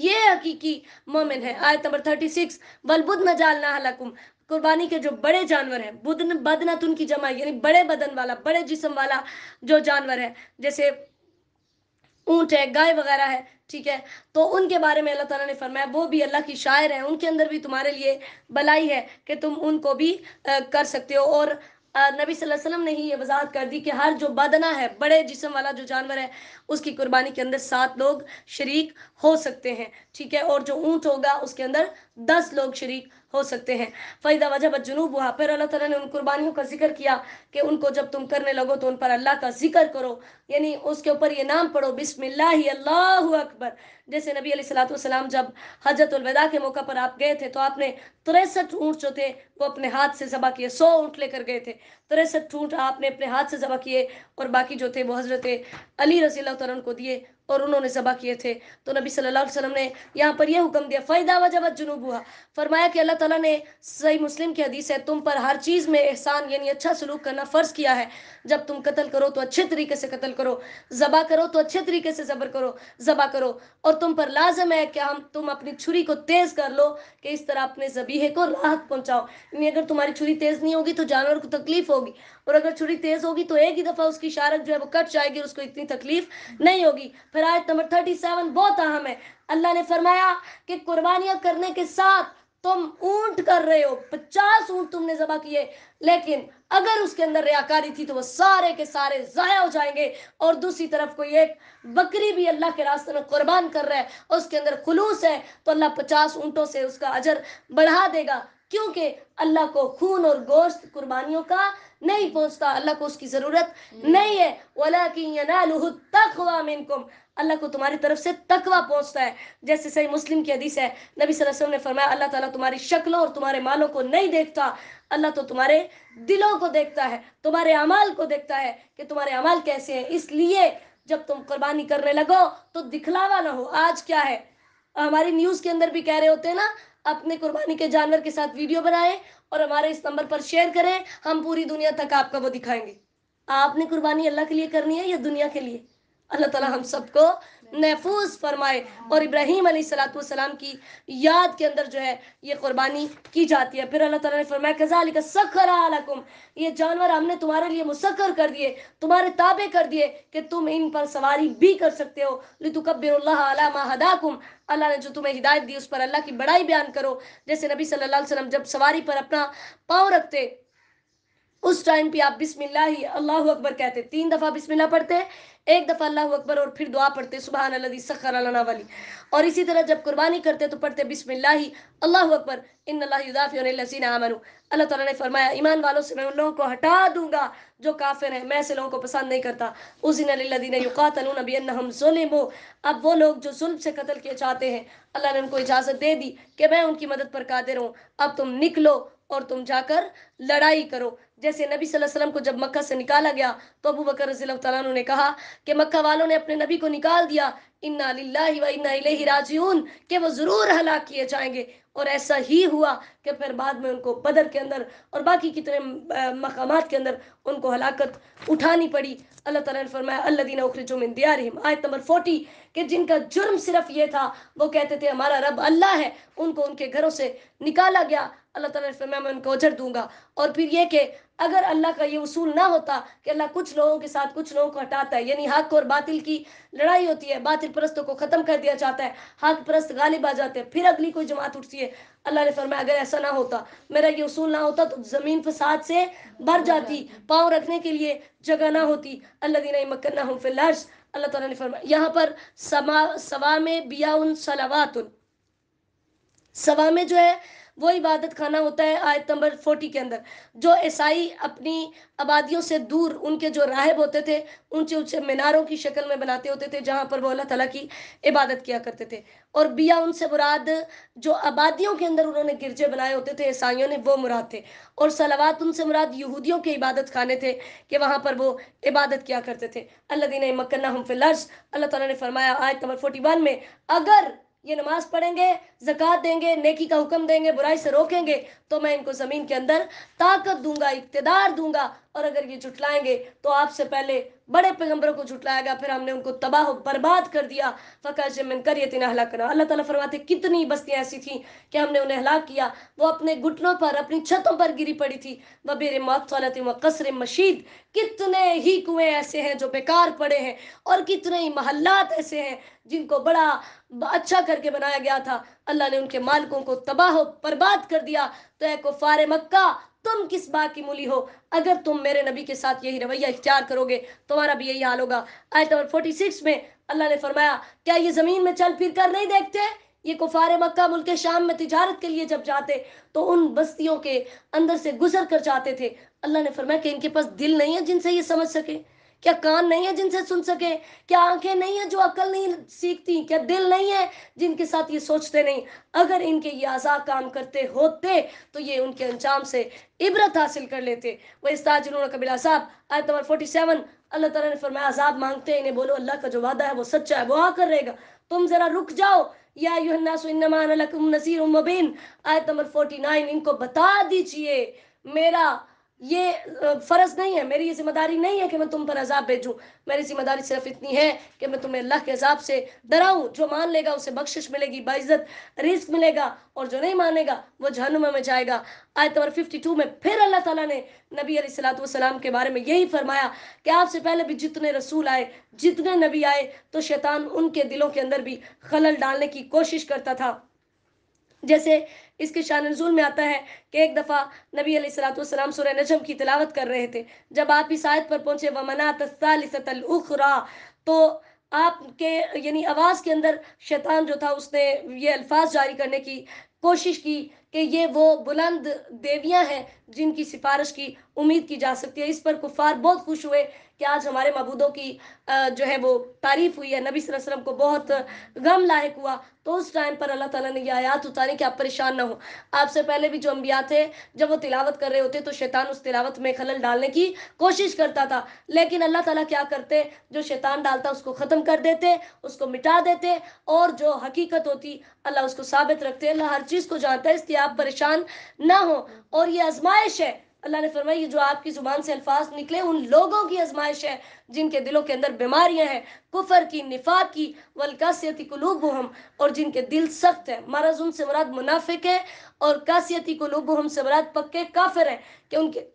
یہ حقیقی مومن ہے۔ آیت نمبر 36، والبدن جعلناها لکم، قربانی کے جو بڑے جانور ہیں، بدنت ان کی جمع یعنی بڑے بدن والا، بڑے جسم والا جو جانور ہے، جیسے اونٹ ہے، گائے وغیرہ ہے، ٹھیک ہے، تو ان کے بارے میں اللہ تعالیٰ نے فرمایا وہ بھی اللہ کی شاعر ہیں، ان کے اندر بھی تمہارے لیے بلائی ہے کہ تم ان کو بھی کر سکتے ہو۔ اور نبی صلی اللہ علیہ وسلم نے ہی یہ وضاحت کر دی کہ ہر جو بدنہ ہے، بڑے جسم والا جو جانور ہے، اس کی قربانی کے اندر 7 لوگ شریک ہو سکتے ہیں، ٹھیک ہے، اور جو اونٹ ہوگا اس کے اندر 10 لوگ شریک ہو سکتے ہیں۔ فَإِذَا وَجَبَتْ جُنُوبُهَا، پھر اللہ تعالیٰ نے ان قربانیوں کا ذکر کیا کہ ان کو جب تم کرنے لگو تو ان پر اللہ کا ذکر کرو، یعنی اس کے اوپر یہ نام پڑھو بسم اللہ اللہ اکبر۔ جیسے نبی علیہ الصلوۃ والسلام جب حجۃ الوداع کے موقع پر آپ گئے تھے تو آپ نے 63 اونٹ جو تھے وہ اپنے ہاتھ سے ذبح کیے، 100 اونٹ لے کر گئے تھے، 63 اونٹ آپ نے اپنے ہاتھ سے ذبح کیے، اور باقی جو تھے وہ حضرت علی رضی اللہ تعالیٰ عنہ کو دیے اور انہوں نے ذبح کیے تھے۔ تو نبی صلی اللہ علیہ وسلم نے یہاں پر یہ حکم دیا فَإِذَا وَجَبَتْ جُنُوبُهَا، فرمایا کہ اللہ تعالیٰ نے، صحیح مسلم کی حدیث ہے، تم پر ہر چیز میں احسان یعنی اچھا سلوک کرنا فرض کیا ہے۔ جب تم قتل کرو تو اچھے طریقے سے قتل کرو، ذبح کرو تو اچھے طریقے سے ذبح کرو، اور تم پر لازم ہے کہ تم اپنی چھری کو تیز کر لو کہ اس طرح اپنے ذبیحے کو راحت پہنچاؤ، یعنی اگر تمہاری چھری تیز نہیں ہوگی تو جانور کو تکلیف ہوگی، اور اگر چھری تیز ہوگی تو ایک ہی دفعہ اس کی شارت جو ہے وہ کٹ جائے گی اور اس کو اتنی تکلیف نہیں ہوگی۔ پھر آیت نمبر 37 بہت اہم ہے، اللہ نے فرمایا کہ قربانیاں کرنے کے ساتھ تم اونٹ کر رہے ہو، 50 اونٹ تم نے ذبح کیے، لیکن اگر اس کے اندر ریاکاری تھی تو وہ سارے کے سارے ضائع ہو جائیں گے، اور دوسری طرف کوئی ایک بکری بھی اللہ کے راستے میں قربان کر رہا ہے اور اس کے اندر خلوص ہے تو اللہ 50 اونٹوں سے اس کا اجر بڑھا دے گا، کیونکہ اللہ کو خون اور گوشت قربانیوں کا نہیں پہنچتا، اللہ کو اس کی ضرورت نہیں ہے، وَلَكِنْ يَنَالُهُ التَّقْوَى مِنْكُمْ، اللہ کو تمہاری طرف سے تقوی پہنچتا ہے۔ جیسے صحیح مسلم کی حدیث ہے، نبی صلی اللہ علیہ وسلم نے فرمایا اللہ تعالیٰ تمہاری شکلوں اور تمہارے مالوں کو نہیں دیکھتا، اللہ تو تمہارے دلوں کو دیکھتا ہے، تمہارے اعمال کو دیکھتا ہے کہ تمہارے اعمال کیسے ہیں، اس لیے جب تم قربانی کرنے لگو تو دکھلاوا نہ ہو۔ آج کیا ہے، ہماری نیوز کے اندر بھی کہہ رہے ہوتے ہیں نا، اپنے قربانی کے جانور کے ساتھ ویڈیو بنائیں اور ہمارے اس نمبر پر شیئر کریں، ہم پوری دنیا تک آپ کا وہ دکھائیں گے۔ آپ نے قربانی اللہ کے لیے کرنی ہے یا دنیا کے لیے؟ اللہ تعالیٰ ہم سب کو محفوظ فرمائے۔ اور ابراہیم علیہ الصلوۃ والسلام کی یاد کے اندر جو ہے یہ قربانی کی جاتی ہے۔ پھر اللہ تعالیٰ نے فرمایا کذالک سخرھا لکم، یہ جانور ہم نے تمہارے لیے مسخر کر دیے، تمہارے تابع کر دیے کہ تم ان پر سواری بھی کر سکتے ہو، لتکبروا اللہ علی ما ہداکم، اللہ نے جو تمہیں ہدایت دی اس پر اللہ کی بڑائی بیان کرو۔ جیسے نبی صلی اللہ علیہ وسلم جب سواری پر اپنا پاؤں رکھتے اس ٹائم پہ آپ بسم اللہ اللہ اکبر کہتے، 3 دفعہ بسم اللہ پڑھتے، 1 دفعہ اللہ اکبر اور پھر دعا پڑھتے سبحان الذی سخر لنا ولی، اور اسی طرح جب قربانی کرتے تو پڑھتے بسم اللہ اللہ اکبر، ان اللہ یدافع عن الذین آمنوا، اللہ تعالیٰ نے فرمایا ایمان والوں سے میں ان لوگوں کو ہٹا دوں گا جو کافر ہیں، میں ایسے لوگوں کو پسند نہیں کرتا۔ اذن للذین یقاتلون بانہم ظلموا، اب وہ لوگ جو ظلم سے قتل کیے جاتے ہیں اللہ نے ان کو اجازت دے دی کہ میں ان کی مدد پر قادر ہوں، اب تم نکلو اور تم جا کر لڑائی کرو۔ جیسے نبی صلی اللہ علیہ وسلم کو جب مکہ سے نکالا گیا تو ابو بکر رضی اللہ تعالیٰ عنہ نے کہا کہ مکہ والوں نے اپنے نبی کو نکال دیا، انا للہ و انا الیہ راجعون، کہ وہ ضرور ہلاک کیے جائیں گے، اور ایسا ہی ہوا کہ پھر بعد میں ان کو بدر کے اندر اور باقی کتنے مقامات کے اندر ان کو ہلاکت اٹھانی پڑی۔ اللہ تعالیٰ نے فرمایا الذین اخرجوا من دیارہم، آیت نمبر 40، کہ جن کا جرم صرف یہ تھا وہ کہتے تھے ہمارا رب اللہ ہے، ان کو ان کے گھروں سے نکالا گیا، اللہ تعالیٰ نے فرمایا میں ان کو اجر دوں گا۔ اور پھر یہ کہ اگر اللہ کا یہ اصول نہ ہوتا کہ اللہ کچھ لوگوں کے ساتھ کچھ لوگوں کو ہٹاتا ہے، یعنی حق اور باطل کی لڑائی ہوتی ہے، باطل پرستوں کو ختم کر دیا جاتا ہے، حق پرست غالب آ جاتے ہیں، پھر اگلی کوئی جماعت اٹھتی ہے، اللہ نے فرمایا اگر ایسا نہ ہوتا، میرا یہ اصول نہ ہوتا تو زمین فساد سے بھر جاتی، پاؤں رکھنے کے لیے جگہ نہ ہوتی۔ الذین مکناہم فی الارض، اللہ تعالیٰ نے فرمایا یہاں پر سوا میں بیاؤن صلواتن، سوا میں جو ہے وہ عبادت خانہ ہوتا ہے آیت نمبر 40 کے اندر، جو عیسائی اپنی آبادیوں سے دور ان کے جو راہب ہوتے تھے اونچے اونچے میناروں کی شکل میں بناتے ہوتے تھے جہاں پر وہ اللہ تعالیٰ کی عبادت کیا کرتے تھے، اور بیا ان سے مراد جو آبادیوں کے اندر انہوں نے گرجے بنائے ہوتے تھے عیسائیوں نے، وہ مراد تھے، اور صلوات ان سے مراد یہودیوں کے عبادت خانے تھے کہ وہاں پر وہ عبادت کیا کرتے تھے۔ الذین مکناہم فی الارض، اللہ تعالیٰ نے فرمایا آیت نمبر 41 میں، اگر یہ نماز پڑھیں گے، زکوٰۃ دیں گے، نیکی کا حکم دیں گے، برائی سے روکیں گے، تو میں ان کو زمین کے اندر طاقت دوں گا، اقتدار دوں گا، اور اگر یہ جھٹلائیں گے تو آپ سے پہلے بڑے پیغمبروں کو جھٹلایا گیا، پھر ہم نے ان کو تباہ و برباد کر دیا۔ فَكَأَيٍّ مِّن قَرْيَةٍ أَهْلَكْنَاهَا، اللہ تعالیٰ فرماتے کتنی بستیاں ایسی تھیں کہ ہم نے انہیں ہلاک کیا، وہ اپنے گھٹنوں پر اپنی چھتوں پر گری پڑی تھی۔ وَبِئْرٍ مُعَطَّلَةٍ وَقَصْرٍ مَشِيدٍ، کتنے ہی کنویں ایسے ہیں جو بیکار پڑے ہیں، اور کتنے ہی محلات ایسے ہیں جن کو بڑا اچھا کر کے بنایا گیا تھا، اللہ نے ان کے مالکوں کو تباہ و برباد کر دیا۔ تو اے کفار مکہ، تم کس بات کی مولی ہو؟ اگر تم میرے نبی کے ساتھ یہی رویہ اختیار کرو گے تمہارا بھی یہی حال ہوگا۔ آیت نمبر 46 میں اللہ نے فرمایا کیا یہ زمین میں چل پھر کر نہیں دیکھتے؟ یہ کفار مکہ ملک شام میں تجارت کے لیے جب جاتے تو ان بستیوں کے اندر سے گزر کر جاتے تھے۔ اللہ نے فرمایا کہ ان کے پاس دل نہیں ہے جن سے یہ سمجھ سکے؟ کیا کان نہیں ہے جن سے سن سکے؟ کیا آنکھیں نہیں ہیں جو عقل نہیں سیکھتی؟ کیا دل نہیں ہے جن کے ساتھ یہ سوچتے نہیں؟ اگر ان کے یہ اعضاء کام کرتے ہوتے تو یہ ان کے انجام سے عبرت حاصل کر لیتے۔ وَيَسْتَعْجِلُونَكَ بِالْعَذَابِ، آیت نمبر 47، اللہ تعالیٰ نے فرمایا عذاب مانگتے ہیں، انہیں بولو اللہ کا جو وعدہ ہے وہ سچا ہے، وہ آ کر رہے گا، تم ذرا رک جاؤ۔ یا ایھا الناس انما انا لکم نذیر مبین، آیت نمبر 49، ان کو بتا دیجئے میرا یہ فرض نہیں ہے، میری یہ ذمہ داری نہیں ہے کہ میں تم پر عذاب بھیجوں، میری ذمہ داری صرف اتنی ہے کہ میں تمہیں اللہ کے عذاب سے ڈراؤں۔ جو مان لے گا اسے بخشش ملے گی، باعزت رزق ملے گا، اور جو نہیں مانے گا وہ جہنم میں جائے گا۔ آیت نمبر 52 میں پھر اللہ تعالیٰ نے نبی علیہ الصلوۃ والسلام کے بارے میں یہی فرمایا کہ آپ سے پہلے بھی جتنے رسول آئے، جتنے نبی آئے، تو شیطان ان کے دلوں کے اندر بھی خلل ڈالنے کی کوشش کرتا تھا۔ جیسے اس کے شان نزول میں آتا ہے کہ ایک دفعہ نبی علیہ الصلوۃ والسلام سورہ نجم کی تلاوت کر رہے تھے، جب آپ اس آیت پر پہنچے وَمَنَاةَ الثَّالِثَةَ الْأُخْرَىٰ، تو آپ کے یعنی آواز کے اندر شیطان جو تھا اس نے یہ الفاظ جاری کرنے کی کوشش کی کہ یہ وہ بلند دیویاں ہیں جن کی سفارش کی امید کی جا سکتی ہے۔ اس پر کفار بہت خوش ہوئے کہ آج ہمارے معبودوں کی جو ہے وہ تعریف ہوئی ہے، نبی صلی اللہ علیہ وسلم کو بہت غم لاحق ہوا۔ تو اس ٹائم پر اللہ تعالیٰ نے یہ آیات اتاری کہ آپ پریشان نہ ہو، آپ سے پہلے بھی جو انبیاء تھے جب وہ تلاوت کر رہے ہوتے تو شیطان اس تلاوت میں خلل ڈالنے کی کوشش کرتا تھا، لیکن اللہ تعالیٰ کیا کرتے، جو شیطان ڈالتا اس کو ختم کر دیتے، اس کو مٹا دیتے، اور جو حقیقت ہوتی اللہ اس کو ثابت رکھتے۔ اللہ ہر چیز کو جانتا ہے، اس لیے آپ پریشان نہ ہو، اور یہ آزمائش ہے۔ اللہ نے فرمایا یہ جو آپ کی زبان سے الفاظ نکلے ان لوگوں کی آزمائش ہے جن کے دلوں کے اندر بیماریاں ہیں، کفر کی، نفاق کی، والقاسیۃ قلوبہم، اور جن کے دل سخت ہیں۔ مرض ان سے مراد منافق ہے، اور قاسیۃ قلوبہم سے مراد پکے کافر ہیں کہ ان کے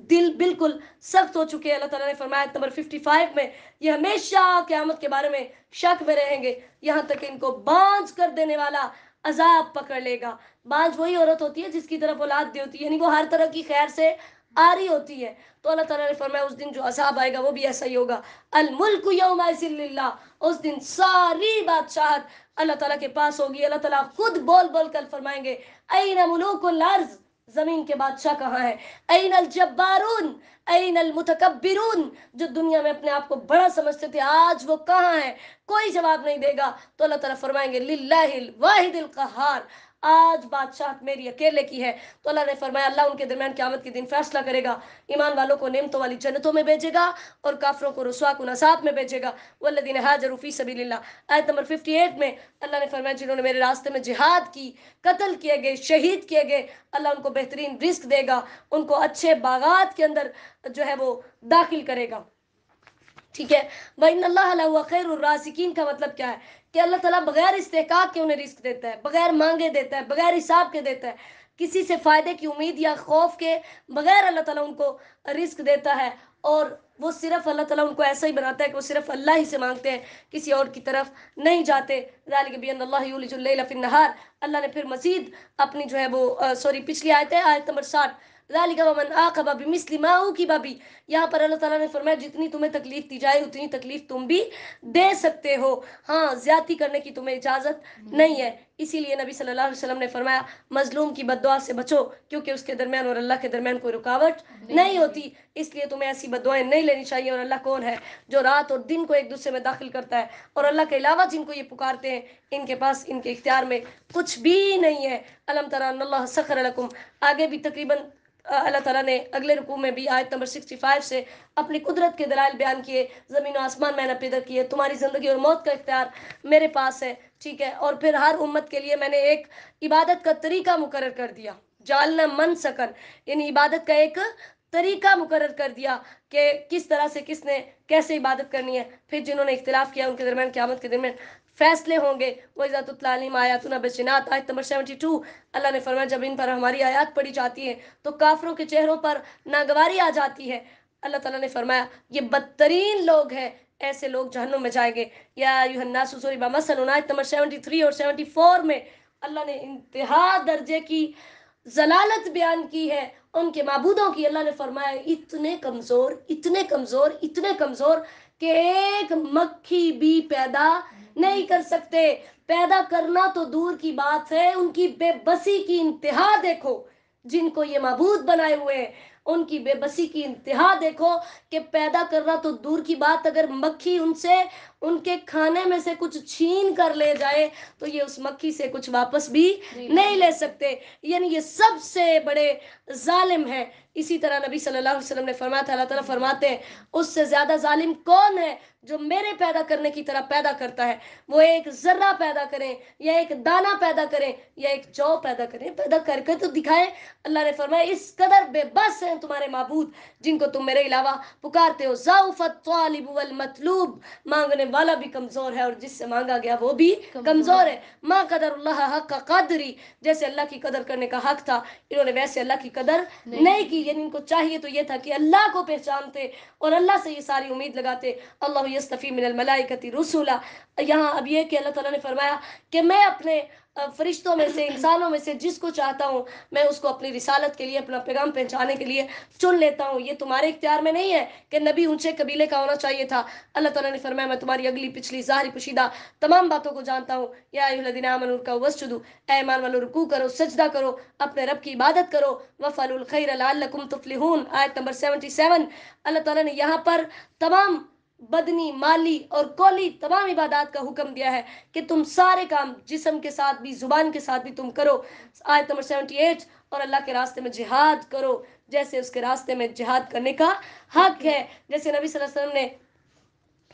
دل بالکل سخت ہو چکے ہیں۔ اللہ تعالیٰ نے فرمایا نمبر 55 میں، یہ ہمیشہ قیامت کے بارے میں شک میں رہیں گے یہاں تک کہ ان کو بانجھ کر دینے والا عذاب پکڑ لے گا۔ بانجھ وہی عورت ہوتی ہے جس کی طرف اولاد دی ہوتی ہے، یعنی وہ ہر طرح کی خیر سے آری ہوتی ہے۔ تو اللہ تعالیٰ نے فرمایا اس دن جو عذاب آئے گا وہ بھی ایسا ہی ہوگا۔ الملک یومئذ للہ، اس دن ساری بادشاہت اللہ تعالیٰ کے پاس ہوگی۔ اللہ تعالیٰ خود بول بول کر فرمائیں گے این ملوک الارض، زمین کے بادشاہ کہاں ہیں؟ این الجبارون، این المتکبرون، جو دنیا میں اپنے آپ کو بڑا سمجھتے تھے آج وہ کہاں ہیں؟ کوئی جواب نہیں دے گا۔ تو اللہ تعالیٰ فرمائیں گے للہ الواحد القہار، آج بادشاہت میری اکیلے کی ہے۔ تو اللہ نے فرمایا اللہ ان کے درمیان قیامت کے دن فیصلہ کرے گا، ایمان والوں کو نعمتوں والی جنتوں میں بھیجے گا اور کافروں کو رسوا کن عذاب میں بھیجے گا۔ والذین ہاجروا فی سبیل اللہ، آیت نمبر 58 میں اللہ نے فرمایا جنہوں نے میرے راستے میں جہاد کی، قتل کیے گئے، شہید کیے گئے، اللہ ان کو بہترین رزق دے گا، ان کو اچھے باغات کے اندر جو ہے وہ داخل کرے گا۔ ٹھیک ہے، وَإِنَّ اللَّهَ لَهُوَ خَيْرُ الرَّازِقِينَ کا مطلب کیا ہے کہ اللہ تعالیٰ بغیر استحقاق کے انہیں رزق دیتا ہے، بغیر مانگے دیتا ہے، بغیر حساب کے دیتا ہے، کسی سے فائدے کی امید یا خوف کے بغیر اللہ تعالیٰ ان کو رزق دیتا ہے، اور وہ صرف اللہ تعالیٰ ان کو ایسا ہی بناتا ہے کہ وہ صرف اللہ ہی سے مانگتے ہیں، کسی اور کی طرف نہیں جاتے۔ ذَلِكَ بِأَنَّ اللَّهَ يُولِجُ اللَّيْلَ فِي النَّهَارِ، اللہ نے پھر مزید اپنی جو ہے وہ پچھلی آیت ہے آیت نمبر 60، ذالک ومن عاقب بمثل ما عوقب به. یہاں پر اللہ تعالیٰ نے فرمایا جتنی تمہیں تکلیف دی جائے اتنی تکلیف تم بھی دے سکتے ہو، ہاں زیادتی کرنے کی تمہیں اجازت نہیں ہے. اسی لیے نبی صلی اللہ علیہ وسلم نے فرمایا مظلوم کی بد دعا سے بچو، کیونکہ اس کے درمیان اور اللہ کے درمیان کوئی رکاوٹ نہیں ہوتی. اس لیے تمہیں ایسی بد دعائیں نہیں لینی چاہیے. اور اللہ کون ہے؟ جو رات اور دن کو ایک دوسرے میں داخل کرتا ہے، اور اللہ کے علاوہ جن کو یہ پکارتے ہیں ان کے پاس، ان کے اختیار میں کچھ بھی نہیں ہے. الم تر ان اللہ سخر لکم. آگے بھی تقریباً اللہ تعالیٰ نے اگلے رکوع میں بھی آیت نمبر 65 سے اپنی قدرت کے دلائل بیان کیے. زمین و آسمان میں نے پیدا کیے، تمہاری زندگی اور موت کا اختیار میرے پاس ہے، ٹھیک ہے. اور پھر ہر امت کے لیے میں نے ایک عبادت کا طریقہ مقرر کر دیا، جالنا من سکن، یعنی عبادت کا ایک طریقہ مقرر کر دیا کہ کس طرح سے کس نے کیسے عبادت کرنی ہے. پھر جنہوں نے اختلاف کیا ان کے درمیان قیامت کے درمیان فیصلے ہوں گے. وَإِذَا تُتْلَىٰ عَلَيْهِمْ آيَاتُنَا بَيِّنَاتٍ آیت نمبر 72. اللہ نے فرمایا جب ان پر ہماری آیات پڑھی جاتی ہے تو کافروں کے چہروں پر ناگواری آ جاتی ہے. اللہ تعالیٰ نے فرمایا یہ بدترین لوگ ہیں، ایسے لوگ جہنم میں جائیں گے. یا ایھا الناس ضرب مثل آیت نمبر 73 اور 74 میں اللہ نے انتہا درجے کی ضلالت بیان کی ہے ان کے معبودوں کی. اللہ نے فرمایا اتنے کمزور، اتنے کمزور، اتنے کمزور کہ ایک مکھی بھی پیدا نہیں کر سکتے. پیدا کرنا تو دور کی بات ہے، ان کی بے بسی کی انتہا دیکھو. جن کو یہ معبود بنائے ہوئے ہیں ان کی بے بسی کی انتہا دیکھو کہ پیدا کرنا تو دور کی بات، اگر مکھی ان سے ان کے کھانے میں سے کچھ چھین کر لے جائے تو یہ اس مکھی سے کچھ واپس بھی نہیں لے سکتے. یعنی یہ سب سے بڑے ظالم ہیں. اسی طرح نبی صلی اللہ علیہ وسلم نے فرمایا تھا، اللہ تعالیٰ فرماتے ہیں اس سے زیادہ ظالم کون ہے جو میرے پیدا کرنے کی طرح پیدا کرتا ہے. وہ ایک ذرہ پیدا کریں یا ایک دانہ پیدا کریں یا ایک جو پیدا کریں، پیدا کر کے تو دکھائیں. اللہ نے فرمایا اس قدر بے بس ہیں تمہارے معبود جن کو تم میرے علاوہ پکارتے ہو. ضعف الطالب والمطلوب، مانگنے والا بھی کمزور ہے اور جس سے مانگا گیا وہ بھی کمزور ہے. ما قدر اللہ حق قدری، جیسے اللہ کی قدر کرنے کا حق تھا انہوں نے ویسے اللہ کی قدر نہیں کی. یعنی ان کو چاہیے تو یہ تھا کہ اللہ کو پہچانتے اور اللہ سے یہ ساری امید لگاتے. اللہ یستفی من الملائکۃ رسلا. یہاں اب یہ کہ اللہ تعالیٰ نے فرمایا کہ میں اپنے فرشتوں میں سے، انسانوں میں سے جس کو چاہتا ہوں میں اس کو اپنی رسالت کے لیے، اپنا پیغام پہنچانے کے لیے چن لیتا ہوں. یہ تمہارے اختیار میں نہیں ہے کہ نبی اونچے قبیلے کا ہونا چاہیے تھا. اللہ تعالیٰ نے فرمایا میں تمہاری اگلی پچھلی ظاہری پوشیدہ تمام باتوں کو جانتا ہوں. یا ایھا الذین آمنوا ارکعوا واسجدوا، اے ایمان والو رکوع کرو، سجدہ کرو، اپنے رب کی عبادت کرو. وفعلوا الخیر لعلکم تفلحون آیت نمبر 77. اللہ تعالیٰ نے یہاں پر تمام بدنی، مالی اور قولی تمام عبادات کا حکم دیا ہے کہ تم سارے کام جسم کے ساتھ بھی، زبان کے ساتھ بھی تم کرو. آیت نمبر 78. اور اللہ کے راستے میں جہاد کرو جیسے اس کے راستے میں جہاد کرنے کا حق ہے. جیسے نبی صلی اللہ علیہ وسلم نے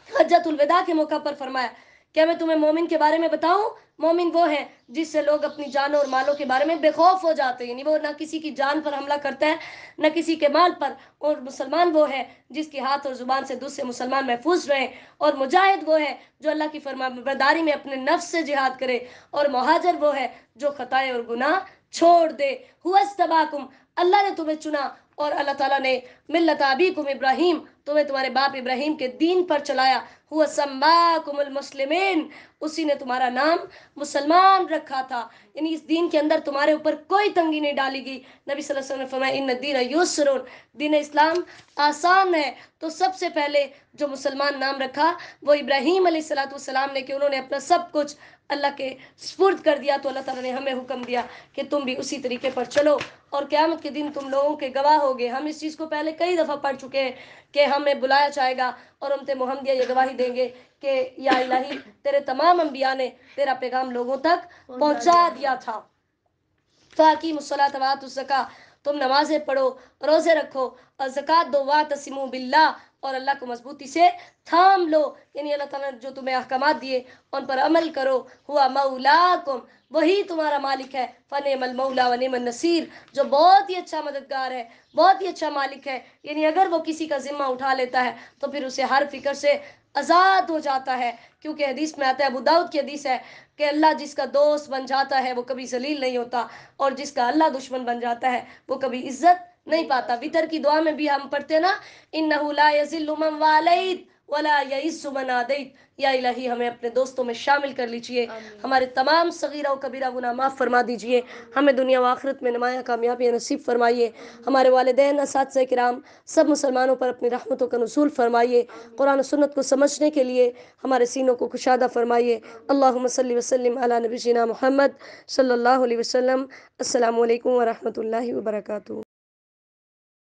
حجۃ الوداع کے موقع پر فرمایا کیا میں تمہیں مومن کے بارے میں بتاؤں؟ مومن وہ ہے جس سے لوگ اپنی جانوں اور مالوں کے بارے میں بے خوف ہو جاتے ہیں، یعنی وہ نہ کسی کی جان پر حملہ کرتا ہے نہ کسی کے مال پر. اور مسلمان وہ ہے جس کے ہاتھ اور زبان سے دوسرے مسلمان محفوظ رہیں. اور مجاہد وہ ہے جو اللہ کی فرمانبرداری میں اپنے نفس سے جہاد کرے. اور مہاجر وہ ہے جو خطائیں اور گناہ چھوڑ دے. هو اجتباکم، اللہ نے تمہیں چنا. اور اللہ تعالیٰ نے ملت ابیکم ابراہیم، تمہیں تمہارے باپ ابراہیم کے دین پر چلایا. هو سماکم المسلمین، اسی نے تمہارا نام مسلمان رکھا تھا. یعنی اس دین کے اندر تمہارے اوپر کوئی تنگی نہیں ڈالی گئی. نبی صلی اللہ علیہ وسلم نے فرمایا ان الدین یسر، دین اسلام آسان ہے. تو سب سے پہلے جو مسلمان نام رکھا وہ ابراہیم علیہ الصلوۃ والسلام نے، کہ انہوں نے اپنا سب کچھ اللہ کے سپرد کر دیا. تو اللہ تعالیٰ نے ہمیں حکم دیا کہ تم بھی اسی طریقے پر چلو اور قیامت کے دن تم لوگوں کے گواہ ہوگے. ہم اس چیز کو پہلے کئی دفعہ پڑھ چکے ہیں کہ ہمیں بلایا جائے گا اور ہم محمدیہ یہ گواہی دیں گے کہ یا الہی تیرے تمام انبیاء نے تیرا پیغام لوگوں تک پہنچا دیا تھا. فاقیموا الصلاۃ وآتوا الزکاۃ، تم نمازیں پڑھو، روزے رکھو اور زکوٰۃ دو. واعتصموا باللہ، اور اللہ کو مضبوطی سے تھام لو. یعنی اللہ تعالیٰ نے جو تمہیں احکامات دیے ان پر عمل کرو. ہوا مولاکم، وہی تمہارا مالک ہے. فنعم المولا ونعم النصیر، جو بہت ہی اچھا مددگار ہے، بہت ہی اچھا مالک ہے. یعنی اگر وہ کسی کا ذمہ اٹھا لیتا ہے تو پھر اسے ہر فکر سے آزاد ہو جاتا ہے. کیونکہ حدیث میں آتا ہے، ابو داؤد کی حدیث ہے کہ اللہ جس کا دوست بن جاتا ہے وہ کبھی ذلیل نہیں ہوتا، اور جس کا اللہ دشمن بن جاتا ہے وہ کبھی عزت نہیں پاتا. وطر کی دعا میں بھی ہم پڑھتے ہیں نا، انہ لا یذل من والیت ولا یئس من عادیت. یا الہی ہمیں اپنے دوستوں میں شامل کر لیجئے، ہمارے تمام صغیرہ و کبیرہ گناہ معاف فرما دیجئے، ہمیں دنیا و آخرت میں نمایاں کامیابی نصیب فرمائیے، ہمارے والدین، اساتذہ کرام، سب مسلمانوں پر اپنی رحمتوں کا نزول فرمائیے، قرآن و سنت کو سمجھنے کے لیے ہمارے سینوں کو کشادہ فرمائیے. اللہم صلی وسلم علی نبینا محمد صلی اللہ علیہ وسلم. السلام علیکم ورحمۃ اللہ وبرکاتہ.